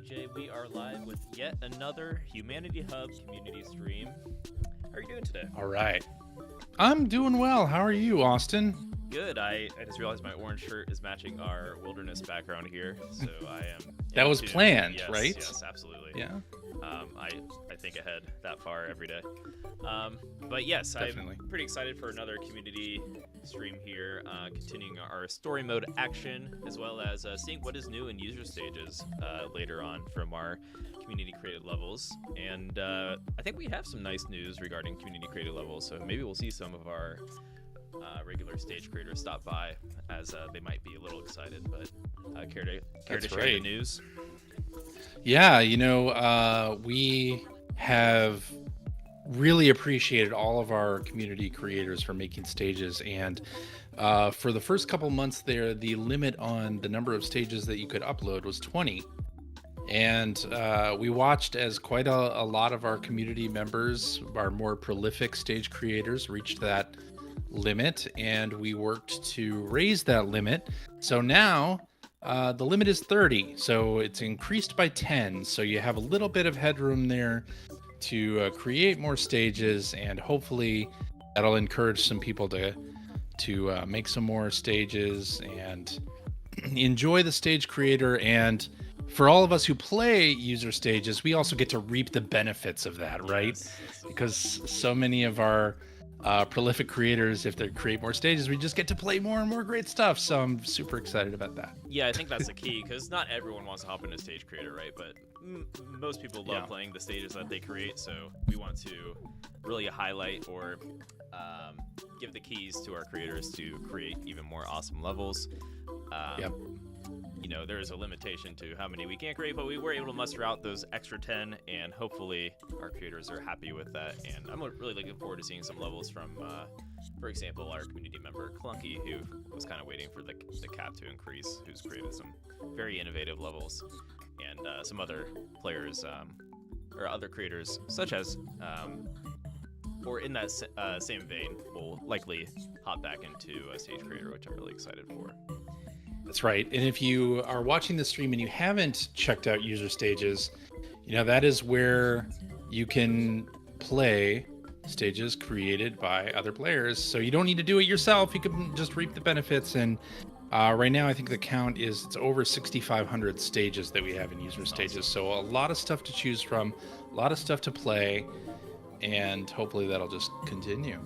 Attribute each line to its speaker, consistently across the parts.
Speaker 1: DJ. We are live with yet another Humanity Hub community stream. How are you doing today?
Speaker 2: All right. I'm doing well. How are you, Austin?
Speaker 1: Good. I just realized my orange shirt is matching our wilderness background here, so I am...
Speaker 2: That was planned,
Speaker 1: yes,
Speaker 2: right?
Speaker 1: Yes, absolutely.
Speaker 2: Yeah.
Speaker 1: I think ahead that far every day. But yes,
Speaker 2: Definitely.
Speaker 1: I'm pretty excited for another community stream here, continuing our story mode action, as well as seeing what is new in user stages later on from our community created levels. And I think we have some nice news regarding community created levels, so maybe we'll see some of our regular stage creators stop by, as they might be a little excited. But care to share the news?
Speaker 2: Yeah, we have really appreciated all of our community creators for making stages, and for the first couple months there, the limit on the number of stages that you could upload was 20. And we watched as quite a lot of our community members, our more prolific stage creators, reached that limit, and we worked to raise that limit. So now the limit is 30, so it's increased by 10, so you have a little bit of headroom there to create more stages, and hopefully that'll encourage some people to make some more stages and enjoy the stage creator. And for all of us who play user stages, we also get to reap the benefits of that, right?
Speaker 1: Yes.
Speaker 2: Because so many of our prolific creators, if they create more stages, we just get to play more and more great stuff. So I'm super excited about that.
Speaker 1: Yeah, I think that's the key, because not everyone wants to hop into stage creator, right? But most people love playing the stages that they create, so we want to really highlight or give the keys to our creators to create even more awesome levels. There is a limitation to how many we can create, but we were able to muster out those extra 10, and hopefully our creators are happy with that. And I'm really looking forward to seeing some levels from, for example, our community member Clunky, who was kind of waiting for the cap to increase, who's created some very innovative levels, and some other players or other creators, such as, or in that same vein, will likely hop back into a stage creator, which I'm really excited for.
Speaker 2: That's right. And if you are watching the stream and you haven't checked out user stages, that is where you can play stages created by other players. So you don't need to do it yourself. You can just reap the benefits. And right now, I think the count is it's over 6,500 stages that we have in user stages. So a lot of stuff to choose from, a lot of stuff to play, and hopefully that'll just continue.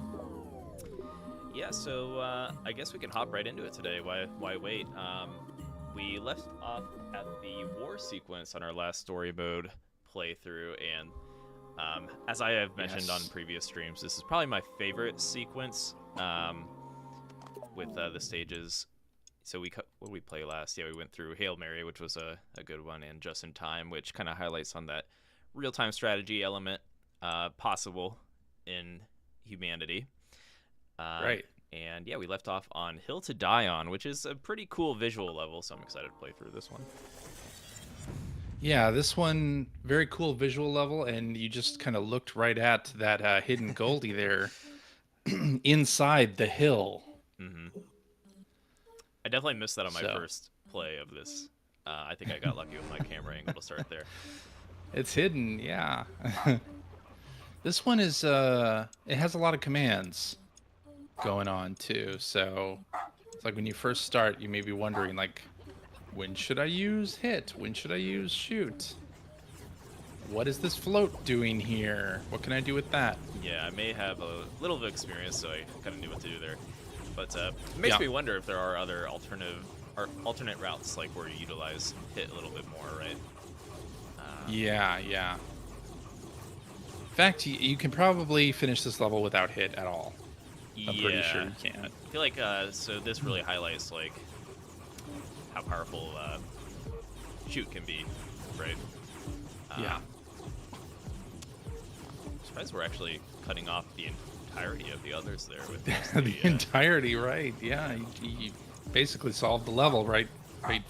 Speaker 1: Yeah, so I guess we can hop right into it today. Why wait? We left off at the war sequence on our last story mode playthrough, and as I have mentioned on previous streams, this is probably my favorite sequence with the stages. So what did we play last? Yeah, we went through Hail Mary, which was a good one, and Just in Time, which kind of highlights on that real-time strategy element possible in Humanity.
Speaker 2: Right.
Speaker 1: And yeah, we left off on Hill to Die On, which is a pretty cool visual level, so I'm excited to play through this one.
Speaker 2: Yeah, this one, very cool visual level, and you just kind of looked right at that hidden Goldie there inside the hill.
Speaker 1: Mm-hmm. I definitely missed that on my first play of this. I think I got lucky with my camera angle to start there.
Speaker 2: It's hidden, yeah. This one is, it has a lot of commands going on too, so it's like when you first start, you may be wondering, like, when should I use hit? When should I use shoot? What is this float doing here? What can I do with that?
Speaker 1: Yeah, I may have a little bit of experience, so I kind of knew what to do there. But it makes me wonder if there are other alternate routes, like where you utilize hit a little bit more, right?
Speaker 2: Yeah. In fact, you can probably finish this level without hit at all. I'm pretty sure you can.
Speaker 1: I feel like so this really highlights like how powerful shoot can be, right?
Speaker 2: Yeah.
Speaker 1: I'm surprised we're actually cutting off the entirety of the others there with
Speaker 2: the entirety, right? Yeah, you basically solved the level right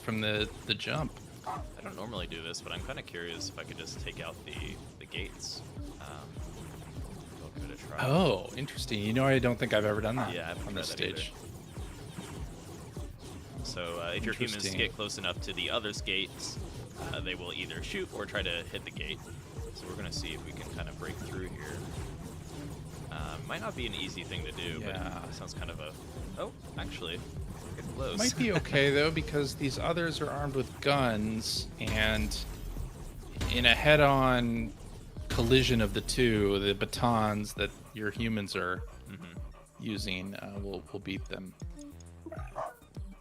Speaker 2: from the jump.
Speaker 1: I don't normally do this, but I'm kind of curious if I could just take out the gates. I'll give it a try.
Speaker 2: Oh, interesting. I don't think I've ever done that.
Speaker 1: Yeah, I haven't
Speaker 2: on
Speaker 1: tried
Speaker 2: this
Speaker 1: that
Speaker 2: stage.
Speaker 1: So if your humans get close enough to the other gates, they will either shoot or try to hit the gate. So we're gonna see if we can kind of break through here. Might not be an easy thing to do, but it sounds kind of a... Oh, actually, getting close.
Speaker 2: Might be okay, though, because these others are armed with guns, and in a head-on collision of the two, the batons that your humans are using will beat them.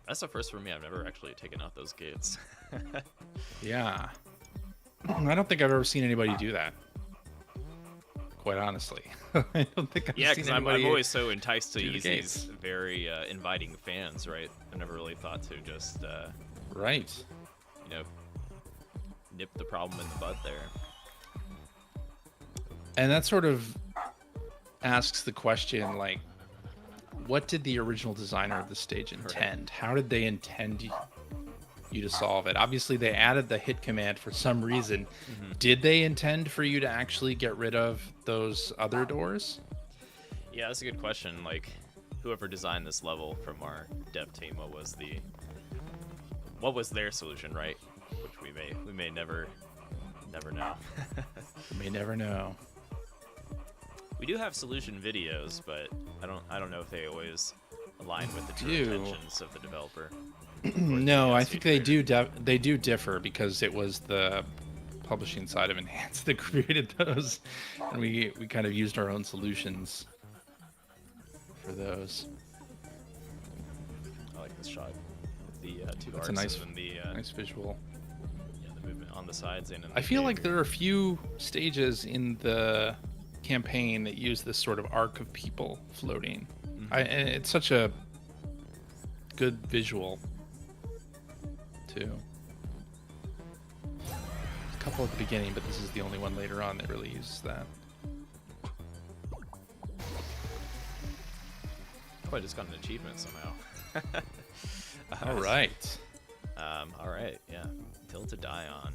Speaker 1: That's the first for me. I've never actually taken out those gates.
Speaker 2: Yeah. I don't think I've ever seen anybody do that. Quite honestly. I don't think I've seen
Speaker 1: because I'm
Speaker 2: anybody
Speaker 1: always so enticed to use
Speaker 2: gates.
Speaker 1: these very inviting fans, right? I've never really thought to just,
Speaker 2: right.
Speaker 1: you know, nip the problem in the bud there.
Speaker 2: And that sort of asks the question, like, what did the original designer of the stage intend? How did they intend you to solve it? Obviously, they added the hit command for some reason. Did they intend for you to actually get rid of those other doors?
Speaker 1: Yeah, that's a good question. Like, whoever designed this level from our dev team, what was their solution, right? Which we may never know.
Speaker 2: We may never know.
Speaker 1: We do have solution videos, but I don't know if they always align with the true intentions of the developer.
Speaker 2: No, I think they do differ, because it was the publishing side of Enhance that created those, and we kind of used our own solutions for those.
Speaker 1: I like this shot with the two
Speaker 2: That's
Speaker 1: arcs
Speaker 2: a nice,
Speaker 1: and the
Speaker 2: nice visual.
Speaker 1: Yeah, the movement on the sides and in the
Speaker 2: I feel like
Speaker 1: gate.
Speaker 2: there are a few stages in the campaign that use this sort of arc of people floating. And it's such a good visual too. A couple at the beginning, but this is the only one later on that really uses that.
Speaker 1: Oh, I just got an achievement somehow.
Speaker 2: All right.
Speaker 1: All right, yeah. Hill to die on.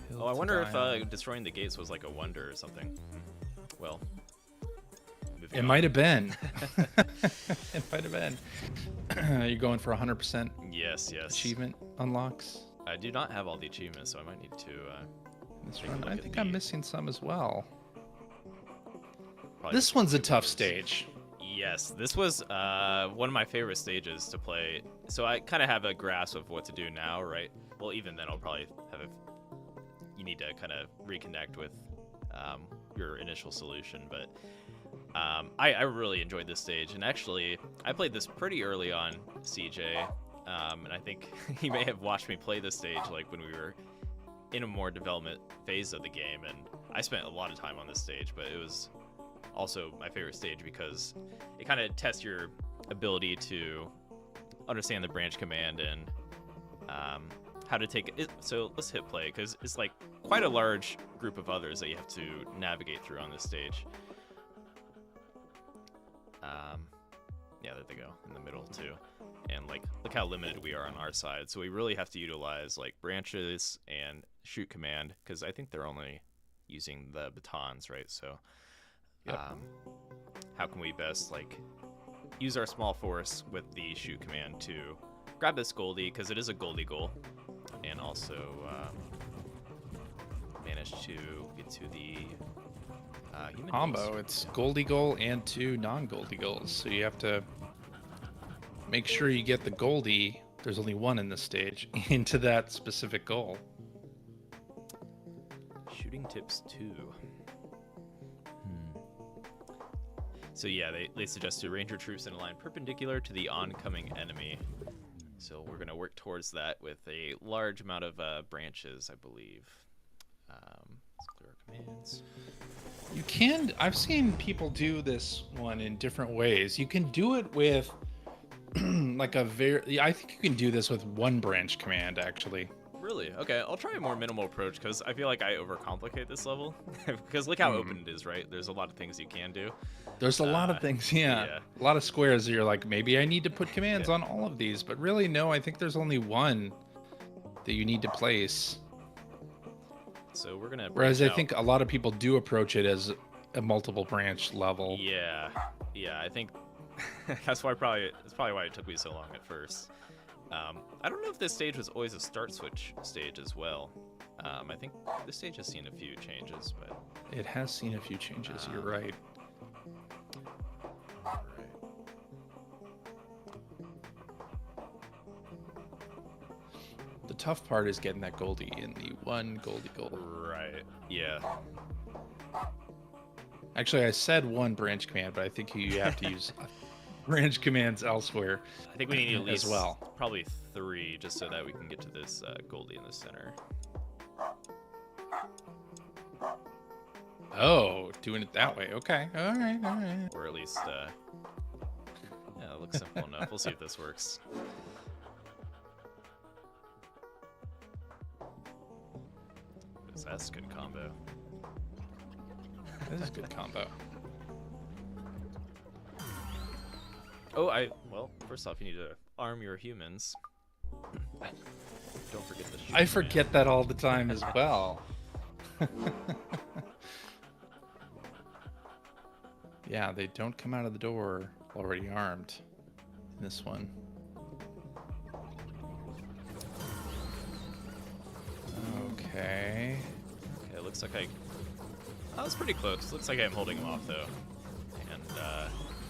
Speaker 2: Hill
Speaker 1: Oh, I
Speaker 2: to
Speaker 1: wonder
Speaker 2: die
Speaker 1: if
Speaker 2: on.
Speaker 1: destroying the gates was like a wonder or something. Well, moving
Speaker 2: It
Speaker 1: on.
Speaker 2: might have been. It might have been. You're going for 100%
Speaker 1: Yes.
Speaker 2: achievement unlocks
Speaker 1: I do not have all the achievements, so I might need to.
Speaker 2: this
Speaker 1: Take a
Speaker 2: run.
Speaker 1: look
Speaker 2: I
Speaker 1: at
Speaker 2: think
Speaker 1: the-
Speaker 2: I'm missing some as well.
Speaker 1: probably
Speaker 2: This
Speaker 1: just
Speaker 2: one's a
Speaker 1: do
Speaker 2: tough
Speaker 1: those.
Speaker 2: stage.
Speaker 1: Yes, this was one of my favorite stages to play. So I kind of have a grasp of what to do now, right? Well, even then, I'll probably have you need to kind of reconnect with your initial solution. But I really enjoyed this stage, and actually, I played this pretty early on, CJ, and I think you may have watched me play this stage like when we were in a more development phase of the game, and I spent a lot of time on this stage, but it was also my favorite stage because it kind of tests your ability to understand the branch command and how to take it. So let's hit play, because it's like quite a large group of others that you have to navigate through on this stage. Yeah, there they go in the middle too. And like, look how limited we are on our side. So we really have to utilize like branches and shoot command, because I think they're only using the batons, right? So how can we best like use our small force with the shoot command to grab this Goldie, because it is a Goldie goal, and also manage to get to the human
Speaker 2: Combo.
Speaker 1: goals.
Speaker 2: It's Goldie goal and 2 non-Goldie goals. So you have to make sure you get the Goldie. There's only one in this stage into that specific goal.
Speaker 1: Shooting tips 2. So yeah, they suggest to arrange your troops in a line perpendicular to the oncoming enemy. So we're gonna work towards that with a large amount of branches, I believe. Let's clear our commands.
Speaker 2: You can, I've seen people do this one in different ways. You can do it with like a I think you can do this with one branch command actually.
Speaker 1: Really? Okay, I'll try a more minimal approach, because I feel like I overcomplicate this level. Because look how open it is, right? There's a lot of things you can do.
Speaker 2: There's a lot of things, yeah. A lot of squares that you're like, maybe I need to put commands on all of these, but really no, I think there's only one that you need to place.
Speaker 1: So we're gonna.
Speaker 2: Whereas
Speaker 1: branch
Speaker 2: I
Speaker 1: out.
Speaker 2: think a lot of people do approach it as a multiple branch level.
Speaker 1: Yeah, I think that's probably why it took me so long at first. I don't know if this stage was always a start switch stage as well. I think this stage has seen a few changes, but
Speaker 2: It has seen a few changes. You're right. The tough part is getting that Goldie in the one Goldie goal.
Speaker 1: right, yeah.
Speaker 2: Actually, I said one branch command, but I think you have to use branch commands elsewhere.
Speaker 1: I think we need at least
Speaker 2: as well.
Speaker 1: Probably 3 just so that we can get to this Goldie in the center.
Speaker 2: Oh, doing it that way. Okay. All right. All right.
Speaker 1: Or at least, yeah, it looks simple enough. We'll see if this works. That's a good combo.
Speaker 2: This is a good combo.
Speaker 1: Oh, well, first off, you need to arm your humans. Don't forget the shoot
Speaker 2: I forget that all the time as well. Yeah, they don't come out of the door already armed in this one. Okay.
Speaker 1: Okay, it looks like Oh, that's pretty close. Looks like I'm holding him off, though. And,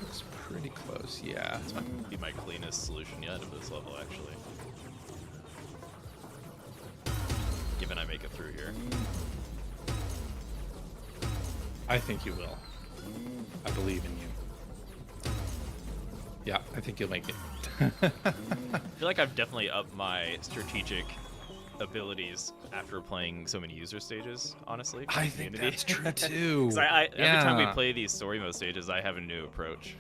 Speaker 2: Looks pretty close, yeah.
Speaker 1: this might be my cleanest solution yet of this level, actually. Given I make it through here.
Speaker 2: I think you will. I believe in you. Yeah, I think you'll make it.
Speaker 1: I feel like I've definitely upped my strategic abilities after playing so many user stages, honestly. for
Speaker 2: I think
Speaker 1: Community.
Speaker 2: that's true too.
Speaker 1: 'Cause every time we
Speaker 2: Yeah.
Speaker 1: play these story mode stages, I have a new approach.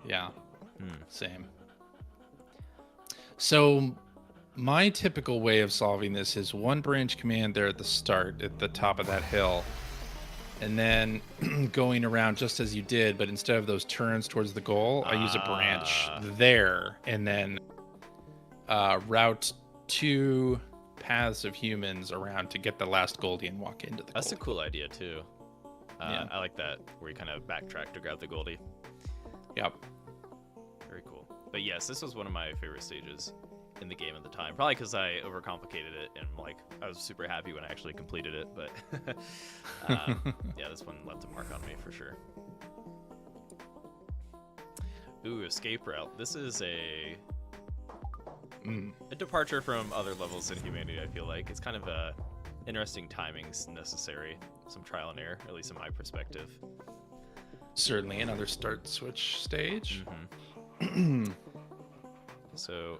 Speaker 2: Yeah, same. So my typical way of solving this is one branch command there at the start, at the top of that hill, and then going around just as you did, but instead of those turns towards the goal, I use a branch there, and then route 2 paths of humans around to get the last Goldie and walk into the
Speaker 1: That's a
Speaker 2: goal.
Speaker 1: cool idea, too.
Speaker 2: Yeah.
Speaker 1: I like that, where you kind of backtrack to grab the Goldie.
Speaker 2: Yep.
Speaker 1: Very cool. But yes, this was one of my favorite stages in the game at the time. Probably because I overcomplicated it and I was super happy when I actually completed it. But yeah, this one left a mark on me for sure. Ooh, escape route. This is a departure from other levels in Humanity. I feel like it's kind of a interesting timings necessary, some trial and error, at least in my perspective.
Speaker 2: Certainly another start switch stage.
Speaker 1: So,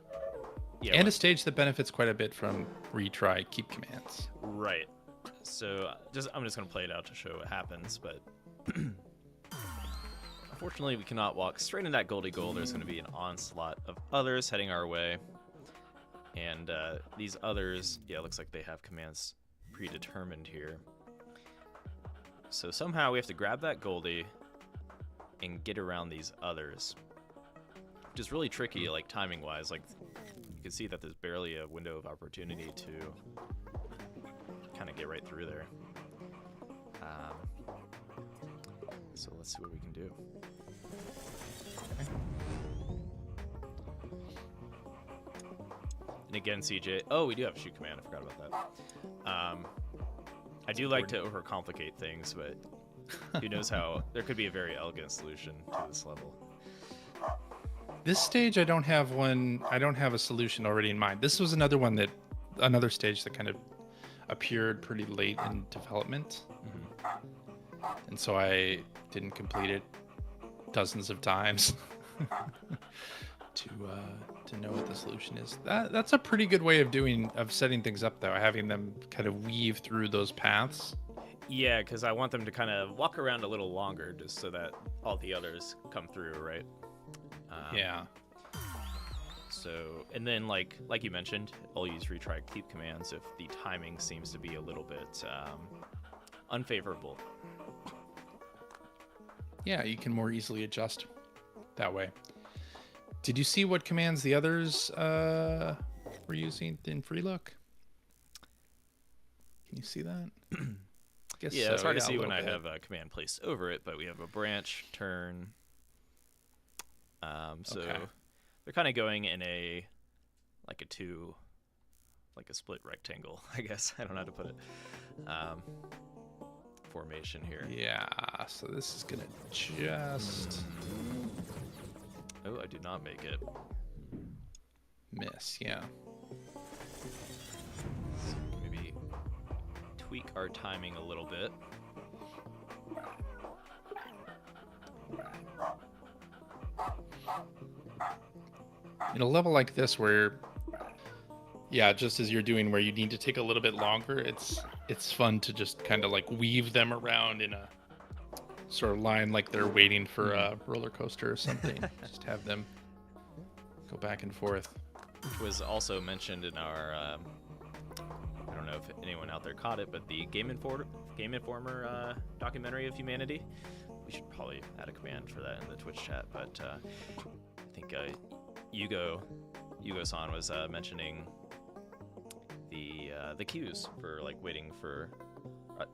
Speaker 1: yeah.
Speaker 2: And a stage that benefits quite a bit from retry keep commands.
Speaker 1: Right. So I'm just gonna play it out to show what happens, but unfortunately we cannot walk straight in that Goldie goal. There's gonna be an onslaught of others heading our way. And these others, yeah, it looks like they have commands predetermined here. So somehow we have to grab that Goldie and get around these others, which is really tricky, like timing wise. Like you can see that there's barely a window of opportunity to kind of get right through there. So let's see what we can do. And again, CJ. Oh, we do have a shoot command. I forgot about that. I do like to overcomplicate things, but who knows how? There could be a very elegant solution to this level.
Speaker 2: This stage, I don't have a solution already in mind. This was another stage that kind of appeared pretty late in development. And so I didn't complete it dozens of times to know what the solution is. That's a pretty good way of setting things up, though, having them kind of weave through those paths.
Speaker 1: Yeah, because I want them to kind of walk around a little longer just so that all the others come through, right?
Speaker 2: Yeah.
Speaker 1: So, and then like you mentioned, I'll use retry keep commands if the timing seems to be a little bit unfavorable.
Speaker 2: Yeah, you can more easily adjust that way. Did you see what commands the others were using in free look? Can you see that? Guess
Speaker 1: Yeah,
Speaker 2: so.
Speaker 1: it's hard to
Speaker 2: Yeah,
Speaker 1: see
Speaker 2: a
Speaker 1: when I
Speaker 2: little
Speaker 1: have a command placed over it, but we have a branch, turn. So
Speaker 2: Okay.
Speaker 1: they're kind of going in a split rectangle, I guess. I don't know how to put it. Formation here.
Speaker 2: Yeah, so this is gonna just
Speaker 1: Oh, I did not make it.
Speaker 2: miss, yeah.
Speaker 1: So maybe tweak our timing a little bit.
Speaker 2: In a level like this where, yeah, just as you're doing where you need to take a little bit longer, it's fun to just kind of like weave them around in a sort of line like they're waiting for a roller coaster or something. Just have them go back and forth.
Speaker 1: Which was also mentioned in our, I don't know if anyone out there caught it, but the Game Informer documentary of humanity. We should probably add a command for that in the Twitch chat, but I think Yugo-san was mentioning the queues for like waiting for I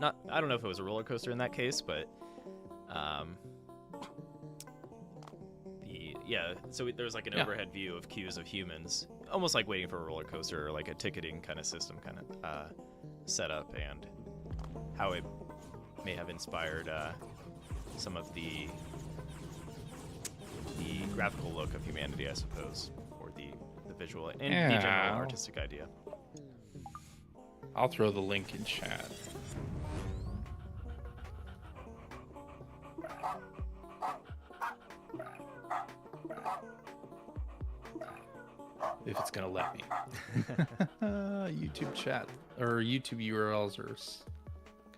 Speaker 1: don't know if it was a roller coaster in that case, but so there was like an overhead view of queues of humans, almost like waiting for a roller coaster or like a ticketing kind of system kind of setup, and how it may have inspired some of the graphical look of humanity, I suppose, or the visual and the general artistic idea.
Speaker 2: I'll throw the link in chat. If it's gonna let me. YouTube chat or YouTube URLs are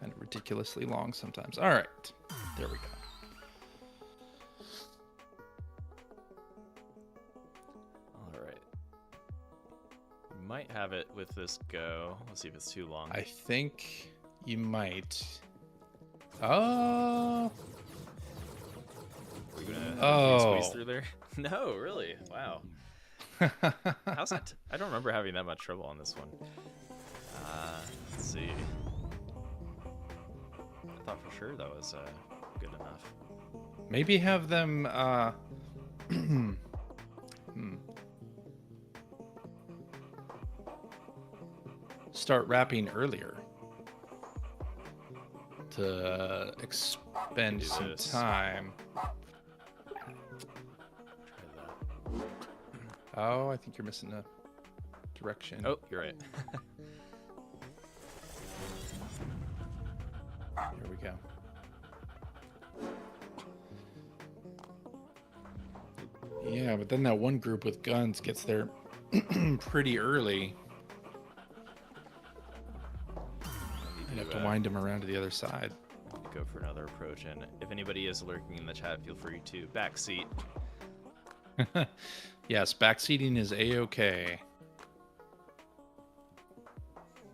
Speaker 2: kind of ridiculously long sometimes. All right, there we go.
Speaker 1: All right. We might have it with this go. Let's see if it's too long.
Speaker 2: I think you might. Oh.
Speaker 1: Are you gonna squeeze through there? No, really? Wow. How's that? I don't remember having that much trouble on this one. Let's see. I thought for sure that was good enough.
Speaker 2: Maybe have them. Start wrapping earlier to expend some time. Oh, I think you're missing a direction.
Speaker 1: Oh, you're right.
Speaker 2: There we go. Yeah, but then that one group with guns gets there pretty early. You have to wind them around to the other side.
Speaker 1: Go for another approach, and if anybody is lurking in the chat, feel free to backseat.
Speaker 2: Yes, backseating is A-OK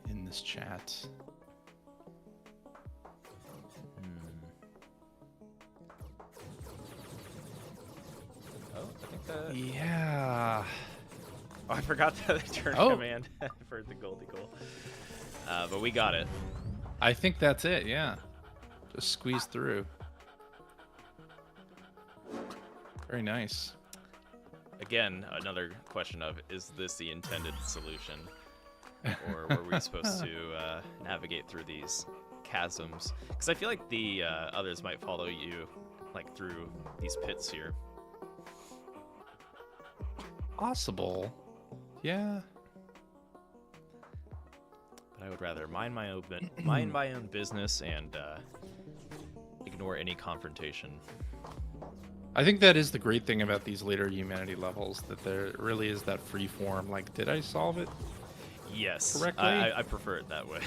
Speaker 2: in this chat.
Speaker 1: Oh, I think that...
Speaker 2: Yeah.
Speaker 1: Oh, I forgot the turn command for the Goldie goal. But we got it.
Speaker 2: I think that's it, yeah. Just squeeze through. Very nice.
Speaker 1: Again, another question of, is this the intended solution? Or were we supposed to navigate through these chasms? Because I feel like the others might follow you like through these pits here.
Speaker 2: Possible. Yeah.
Speaker 1: But I would rather mind my own business and ignore any confrontation.
Speaker 2: I think that is the great thing about these later humanity levels, that there really is that free form. Like, did I solve it?
Speaker 1: Yes,
Speaker 2: correctly?
Speaker 1: I prefer it that way.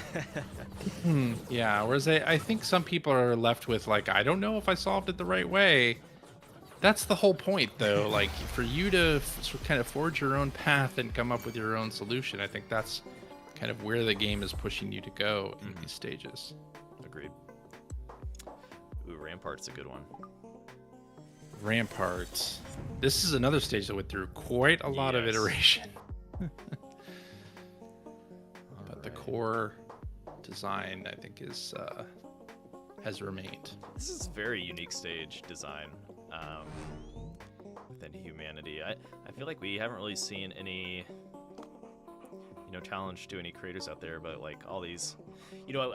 Speaker 2: Yeah, whereas I think some people are left with, like, I don't know if I solved it the right way. That's the whole point, though. Like, for you to kind of forge your own path and come up with your own solution, I think that's kind of where the game is pushing you to go in these stages.
Speaker 1: Agreed. Ooh, Rampart's a good one.
Speaker 2: Ramparts. This is another stage that went through quite a lot of iteration. But the core design, I think, has remained.
Speaker 1: This is a very unique stage design. within humanity. I feel like we haven't really seen any, challenge to any creators out there, but like all these,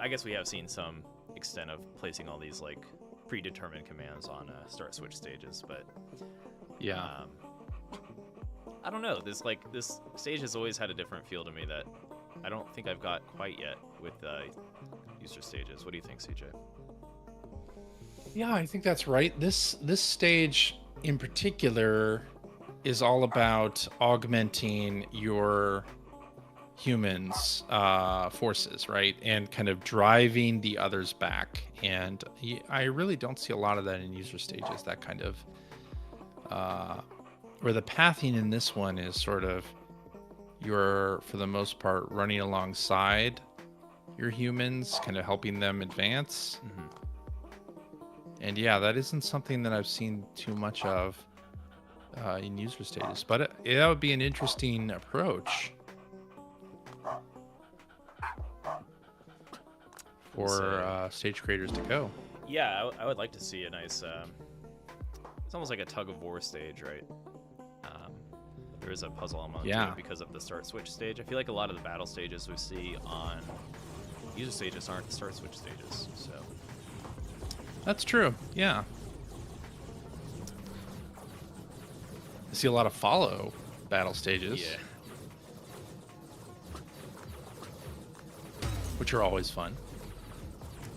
Speaker 1: I guess we have seen some extent of placing all these like predetermined commands on start switch stages, but
Speaker 2: yeah.
Speaker 1: I don't know. This stage has always had a different feel to me that I don't think I've got quite yet with user stages. What do you think, CJ?
Speaker 2: Yeah, I think that's right. This stage in particular is all about augmenting your humans' forces, right? And kind of driving the others back. And I really don't see a lot of that in user stages, that kind of where the pathing in this one is sort of you're, for the most part, running alongside your humans, kind of helping them advance.
Speaker 1: Mm-hmm.
Speaker 2: And yeah, that isn't something that I've seen too much of in user stages, but that would be an interesting approach for stage creators to go.
Speaker 1: Yeah, I would like to see a nice, it's almost like a tug of war stage, right? There is a puzzle element to it because of the start switch stage. I feel like a lot of the battle stages we see on user stages aren't the start switch stages, so.
Speaker 2: That's true, yeah. I see a lot of follow battle stages.
Speaker 1: Yeah.
Speaker 2: Which are always fun.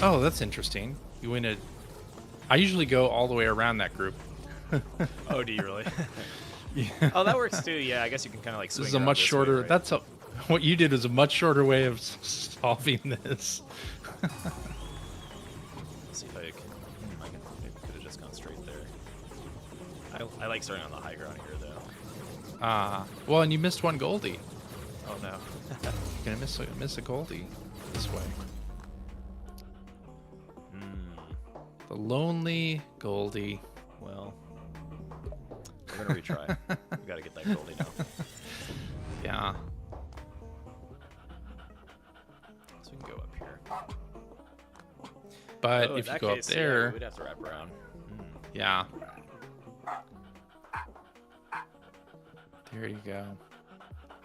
Speaker 2: Oh, that's interesting. You win it. I usually go all the way around that group.
Speaker 1: Oh, do you really?
Speaker 2: Yeah.
Speaker 1: Oh, that works too. Yeah, I guess you can kind of like swing.
Speaker 2: This is a much shorter.
Speaker 1: Way, right?
Speaker 2: What you did is a much shorter way of solving this.
Speaker 1: Let's see if I could have just gone straight there. I like starting on the high ground here, though.
Speaker 2: Well, and you missed one Goldie.
Speaker 1: Oh no.
Speaker 2: You're gonna miss a Goldie this way. The lonely Goldie.
Speaker 1: Well, we're gonna retry. We gotta get that Goldie now.
Speaker 2: Yeah.
Speaker 1: So we can go up here.
Speaker 2: But if you go up there,
Speaker 1: we'd have to wrap around.
Speaker 2: Yeah. There you go.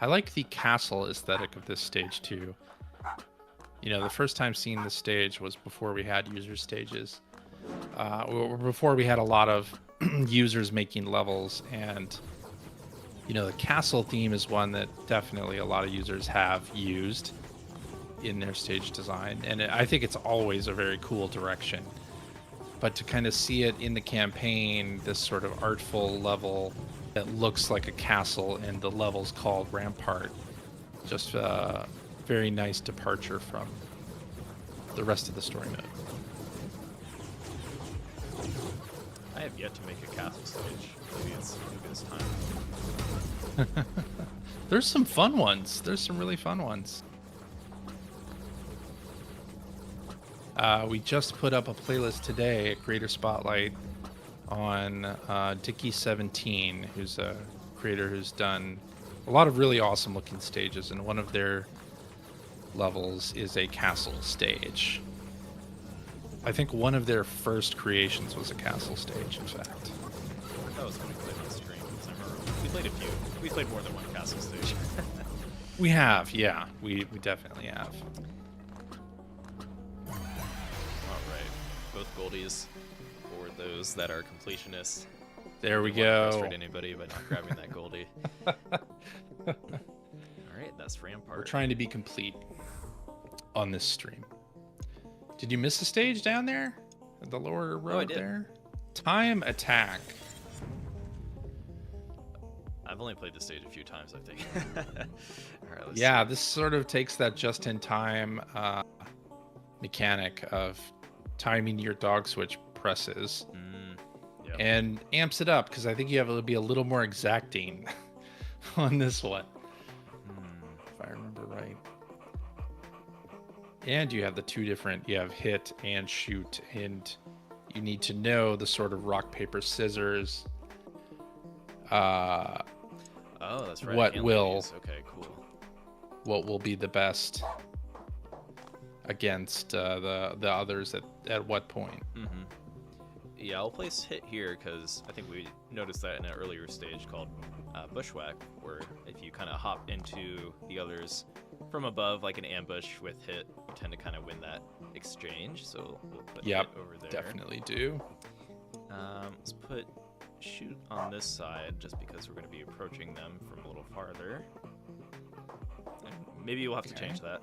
Speaker 2: I like the castle aesthetic of this stage too. The first time seeing this stage was before we had user stages. Before we had a lot of users making levels, and the castle theme is one that definitely a lot of users have used in their stage design, and I think it's always a very cool direction. But to kind of see it in the campaign, this sort of artful level that looks like a castle, and the level's called Rampart, just a very nice departure from the rest of the story mode.
Speaker 1: I have yet to make a castle stage. Maybe it's time.
Speaker 2: There's some fun ones. There's some really fun ones. We just put up a playlist today at Creator Spotlight on Dicky17, who's a creator who's done a lot of really awesome looking stages, and one of their levels is a castle stage. I think one of their first creations was a castle stage, in fact.
Speaker 1: That was when we played on stream. I remember we played a few. We played more than one castle stage.
Speaker 2: We have, yeah. We definitely have.
Speaker 1: Alright. Both Goldies for those that are completionists.
Speaker 2: There we
Speaker 1: Don't want to
Speaker 2: go.
Speaker 1: frustrate anybody by not grabbing that Goldie. Alright, that's Rampart.
Speaker 2: We're trying to be complete on this stream. Did you miss a stage down there? At the lower road there? Time attack.
Speaker 1: I've only played this stage a few times, I think. Alright, let's
Speaker 2: Yeah,
Speaker 1: see.
Speaker 2: this sort of takes that just-in-time mechanic of timing your dog switch presses
Speaker 1: Yep.
Speaker 2: and amps it up, because I think you have to be a little more exacting on this one, if I remember right. And you have the two different, you have hit and shoot, and you need to know the sort of rock, paper, scissors.
Speaker 1: Oh, that's right.
Speaker 2: What
Speaker 1: and
Speaker 2: will-
Speaker 1: ladies. Okay, cool.
Speaker 2: What will be the best against the others at what point.
Speaker 1: Yeah, I'll place hit here because I think we noticed that in an earlier stage called bushwhack, where if you kind of hop into the others from above like an ambush with hit, you tend to kind of win that exchange. So we'll put hit over there.
Speaker 2: Definitely do.
Speaker 1: Let's put shoot on this side just because we're going to be approaching them from a little farther. And maybe we'll have to change that.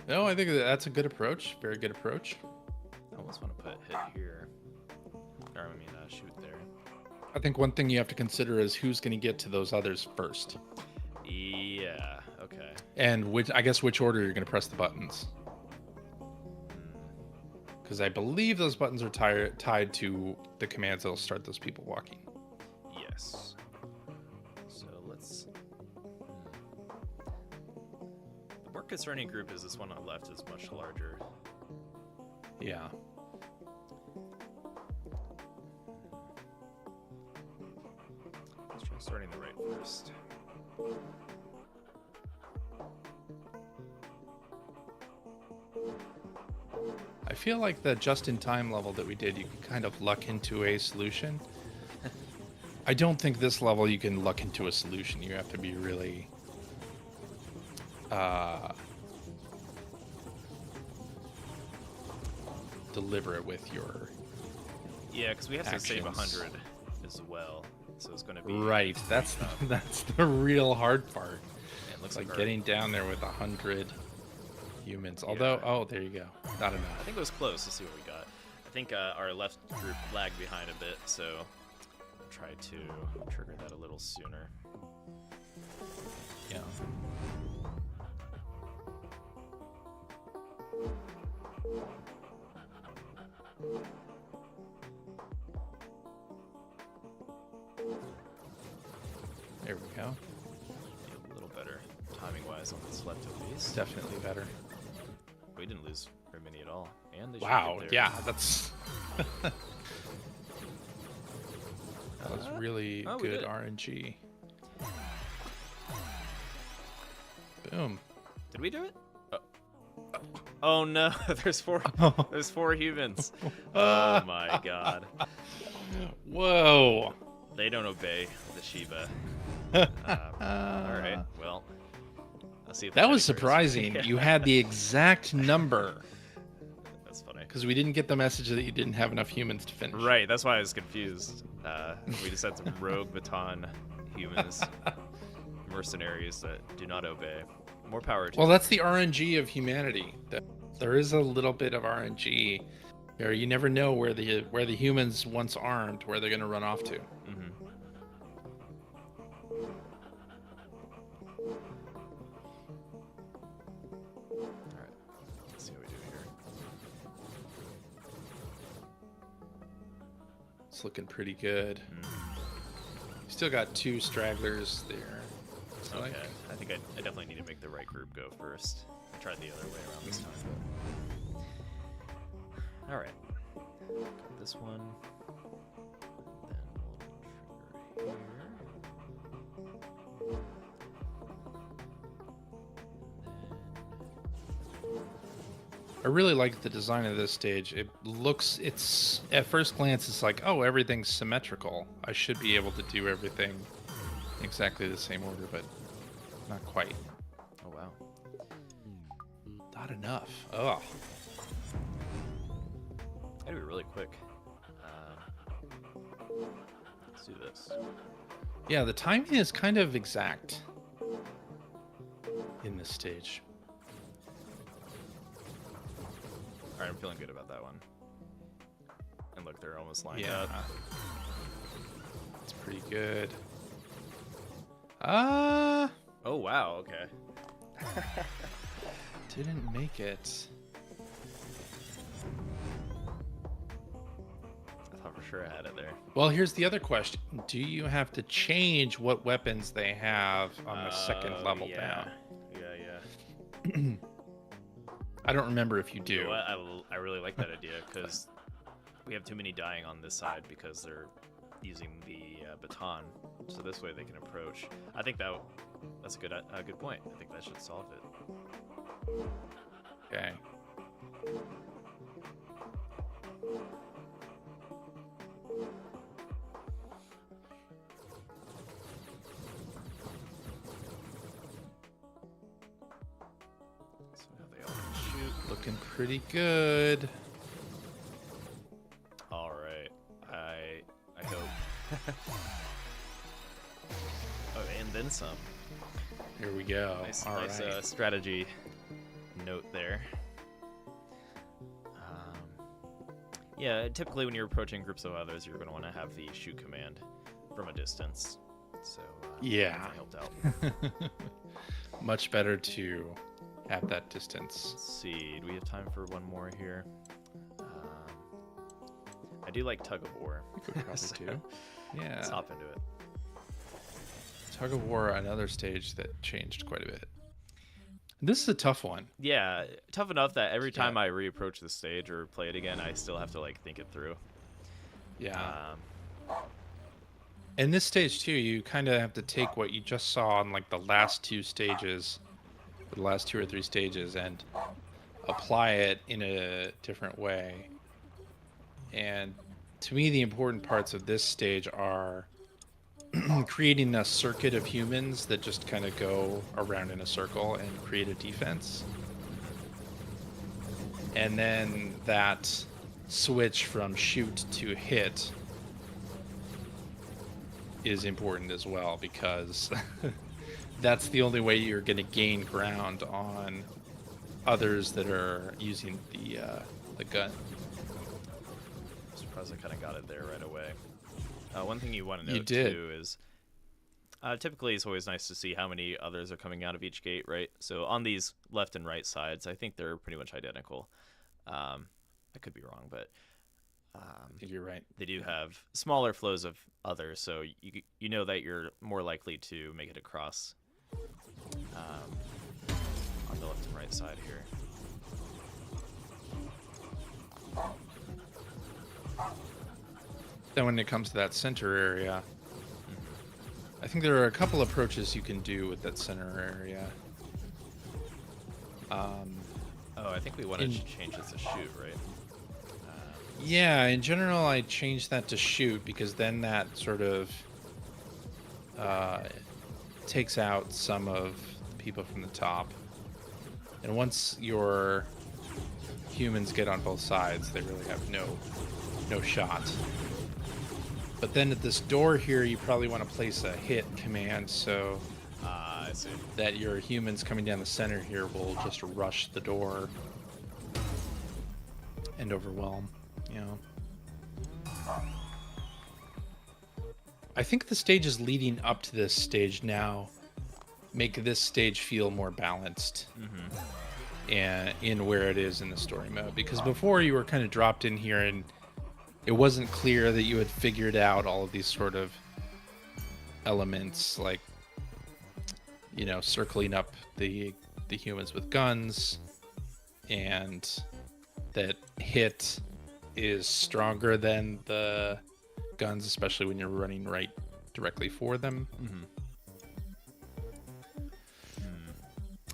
Speaker 2: No, I think that's a good approach. Very good approach.
Speaker 1: I almost want to put hit here. Or I mean, shoot there.
Speaker 2: I think one thing you have to consider is who's going to get to those others first.
Speaker 1: Yeah, okay.
Speaker 2: And which order you're going to press the buttons. Because I believe those buttons are tied to the commands that'll start those people walking.
Speaker 1: Yes. So let's... The more concerning group is this one on the left is much larger.
Speaker 2: Yeah.
Speaker 1: Let's try starting the right first.
Speaker 2: I feel like the just-in-time level that we did, you can kind of luck into a solution. I don't think this level you can luck into a solution. You have to be really... deliberate with your
Speaker 1: Yeah, because we have
Speaker 2: actions.
Speaker 1: to save 100 as well. So it's going to be...
Speaker 2: Right, that's the real hard part.
Speaker 1: Yeah, it looks
Speaker 2: like
Speaker 1: like
Speaker 2: getting down there with 100 humans. Although, oh, there you go. Not enough.
Speaker 1: I think it was close. Let's see what we got. I think our left group lagged behind a bit, so I'll try to trigger that a little sooner.
Speaker 2: Yeah. There we go.
Speaker 1: A little better timing-wise on this left at least.
Speaker 2: Definitely better.
Speaker 1: We didn't lose very many at all. And they should
Speaker 2: Wow,
Speaker 1: get there.
Speaker 2: yeah, that's... that was really good RNG. Boom.
Speaker 1: Did we do it? Oh no, there's four humans. Oh my god.
Speaker 2: Whoa.
Speaker 1: They don't obey the Shiva. Alright, well. I'll see if
Speaker 2: that was surprising.
Speaker 1: Yeah.
Speaker 2: You had the exact number.
Speaker 1: That's funny.
Speaker 2: Because we didn't get the message that you didn't have enough humans to finish.
Speaker 1: Right, that's why I was confused. We just had some rogue baton humans. Mercenaries that do not obey. More power to
Speaker 2: Well, that's the RNG of humanity. There is a little bit of RNG. Where you never know where the humans, once armed, where they're going to run off to.
Speaker 1: Mm-hmm. Alright, let's see what we do here.
Speaker 2: It's looking pretty good. Still got 2 stragglers there. So
Speaker 1: Okay, I think I definitely need to make the right group go first. I tried the other way around this time, but... Alright. Got this one. Then we'll trigger here.
Speaker 2: I really like the design of this stage. It's at first glance, it's like, oh, everything's symmetrical. I should be able to do everything exactly the same order, but not quite.
Speaker 1: Oh, wow.
Speaker 2: Not enough. Oh.
Speaker 1: Gotta be really quick. Let's do this.
Speaker 2: Yeah, the timing is kind of exact in this stage.
Speaker 1: Alright, I'm feeling good about that one. And look, they're almost lined
Speaker 2: Yeah.
Speaker 1: up.
Speaker 2: It's pretty good.
Speaker 1: Oh, wow, okay.
Speaker 2: Didn't make it.
Speaker 1: I thought for sure I had it there.
Speaker 2: Well, here's the other question. Do you have to change what weapons they have on the second level down?
Speaker 1: Yeah.
Speaker 2: I don't remember if you do.
Speaker 1: You know what? I really like that idea because we have too many dying on this side because they're using the baton. So this way they can approach. I think that's a good point. I think that should solve it.
Speaker 2: Okay. Looking pretty good.
Speaker 1: All right. I hope. Oh, and then some.
Speaker 2: Here we go.
Speaker 1: Nice,
Speaker 2: All
Speaker 1: nice
Speaker 2: right.
Speaker 1: strategy note there. Yeah, typically when you're approaching groups of others, you're going to want to have the shoot command from a distance. So
Speaker 2: yeah,
Speaker 1: that helped out.
Speaker 2: Much better to have that distance.
Speaker 1: Let's see, do we have time for one more here? I do like tug of war.
Speaker 2: We could probably
Speaker 1: So,
Speaker 2: do. Yeah.
Speaker 1: Let's hop into it.
Speaker 2: Tug of War, another stage that changed quite a bit. This is a tough one.
Speaker 1: Yeah, tough enough that every
Speaker 2: Yeah.
Speaker 1: time I reapproach the stage or play it again, I still have to like think it through.
Speaker 2: Yeah. And this stage too, you kind of have to take what you just saw on like the last two stages, the last 2 or 3 stages, and apply it in a different way. And to me, the important parts of this stage are creating a circuit of humans that just kind of go around in a circle and create a defense. And then that switch from shoot to hit is important as well, because that's the only way you're going to gain ground on others that are using the gun.
Speaker 1: I'm surprised I kind of got it there right away. One thing you want to
Speaker 2: You
Speaker 1: note
Speaker 2: did.
Speaker 1: too is typically it's always nice to see how many others are coming out of each gate, right? So on these left and right sides, I think they're pretty much identical. I could be wrong, but
Speaker 2: I think you're right.
Speaker 1: they do have smaller flows of others, so you know that you're more likely to make it across on the left and right side here.
Speaker 2: Then when it comes to that center area, I think there are a couple approaches you can do with that center area.
Speaker 1: Oh, I think we wanted to change it to shoot, right?
Speaker 2: Yeah, in general, I changed that to shoot because then that sort of takes out some of the people from the top. And once your humans get on both sides, they really have no shot. But then at this door here, you probably want to place a hit command so
Speaker 1: I see.
Speaker 2: that your humans coming down the center here will just rush the door and overwhelm, you know. I think the stages leading up to this stage now make this stage feel more balanced and in where it is in the story mode, because before you were kind of dropped in here and it wasn't clear that you had figured out all of these sort of elements, like, you know, circling up the humans with guns, and that hit is stronger than the guns, especially when you're running right directly for them.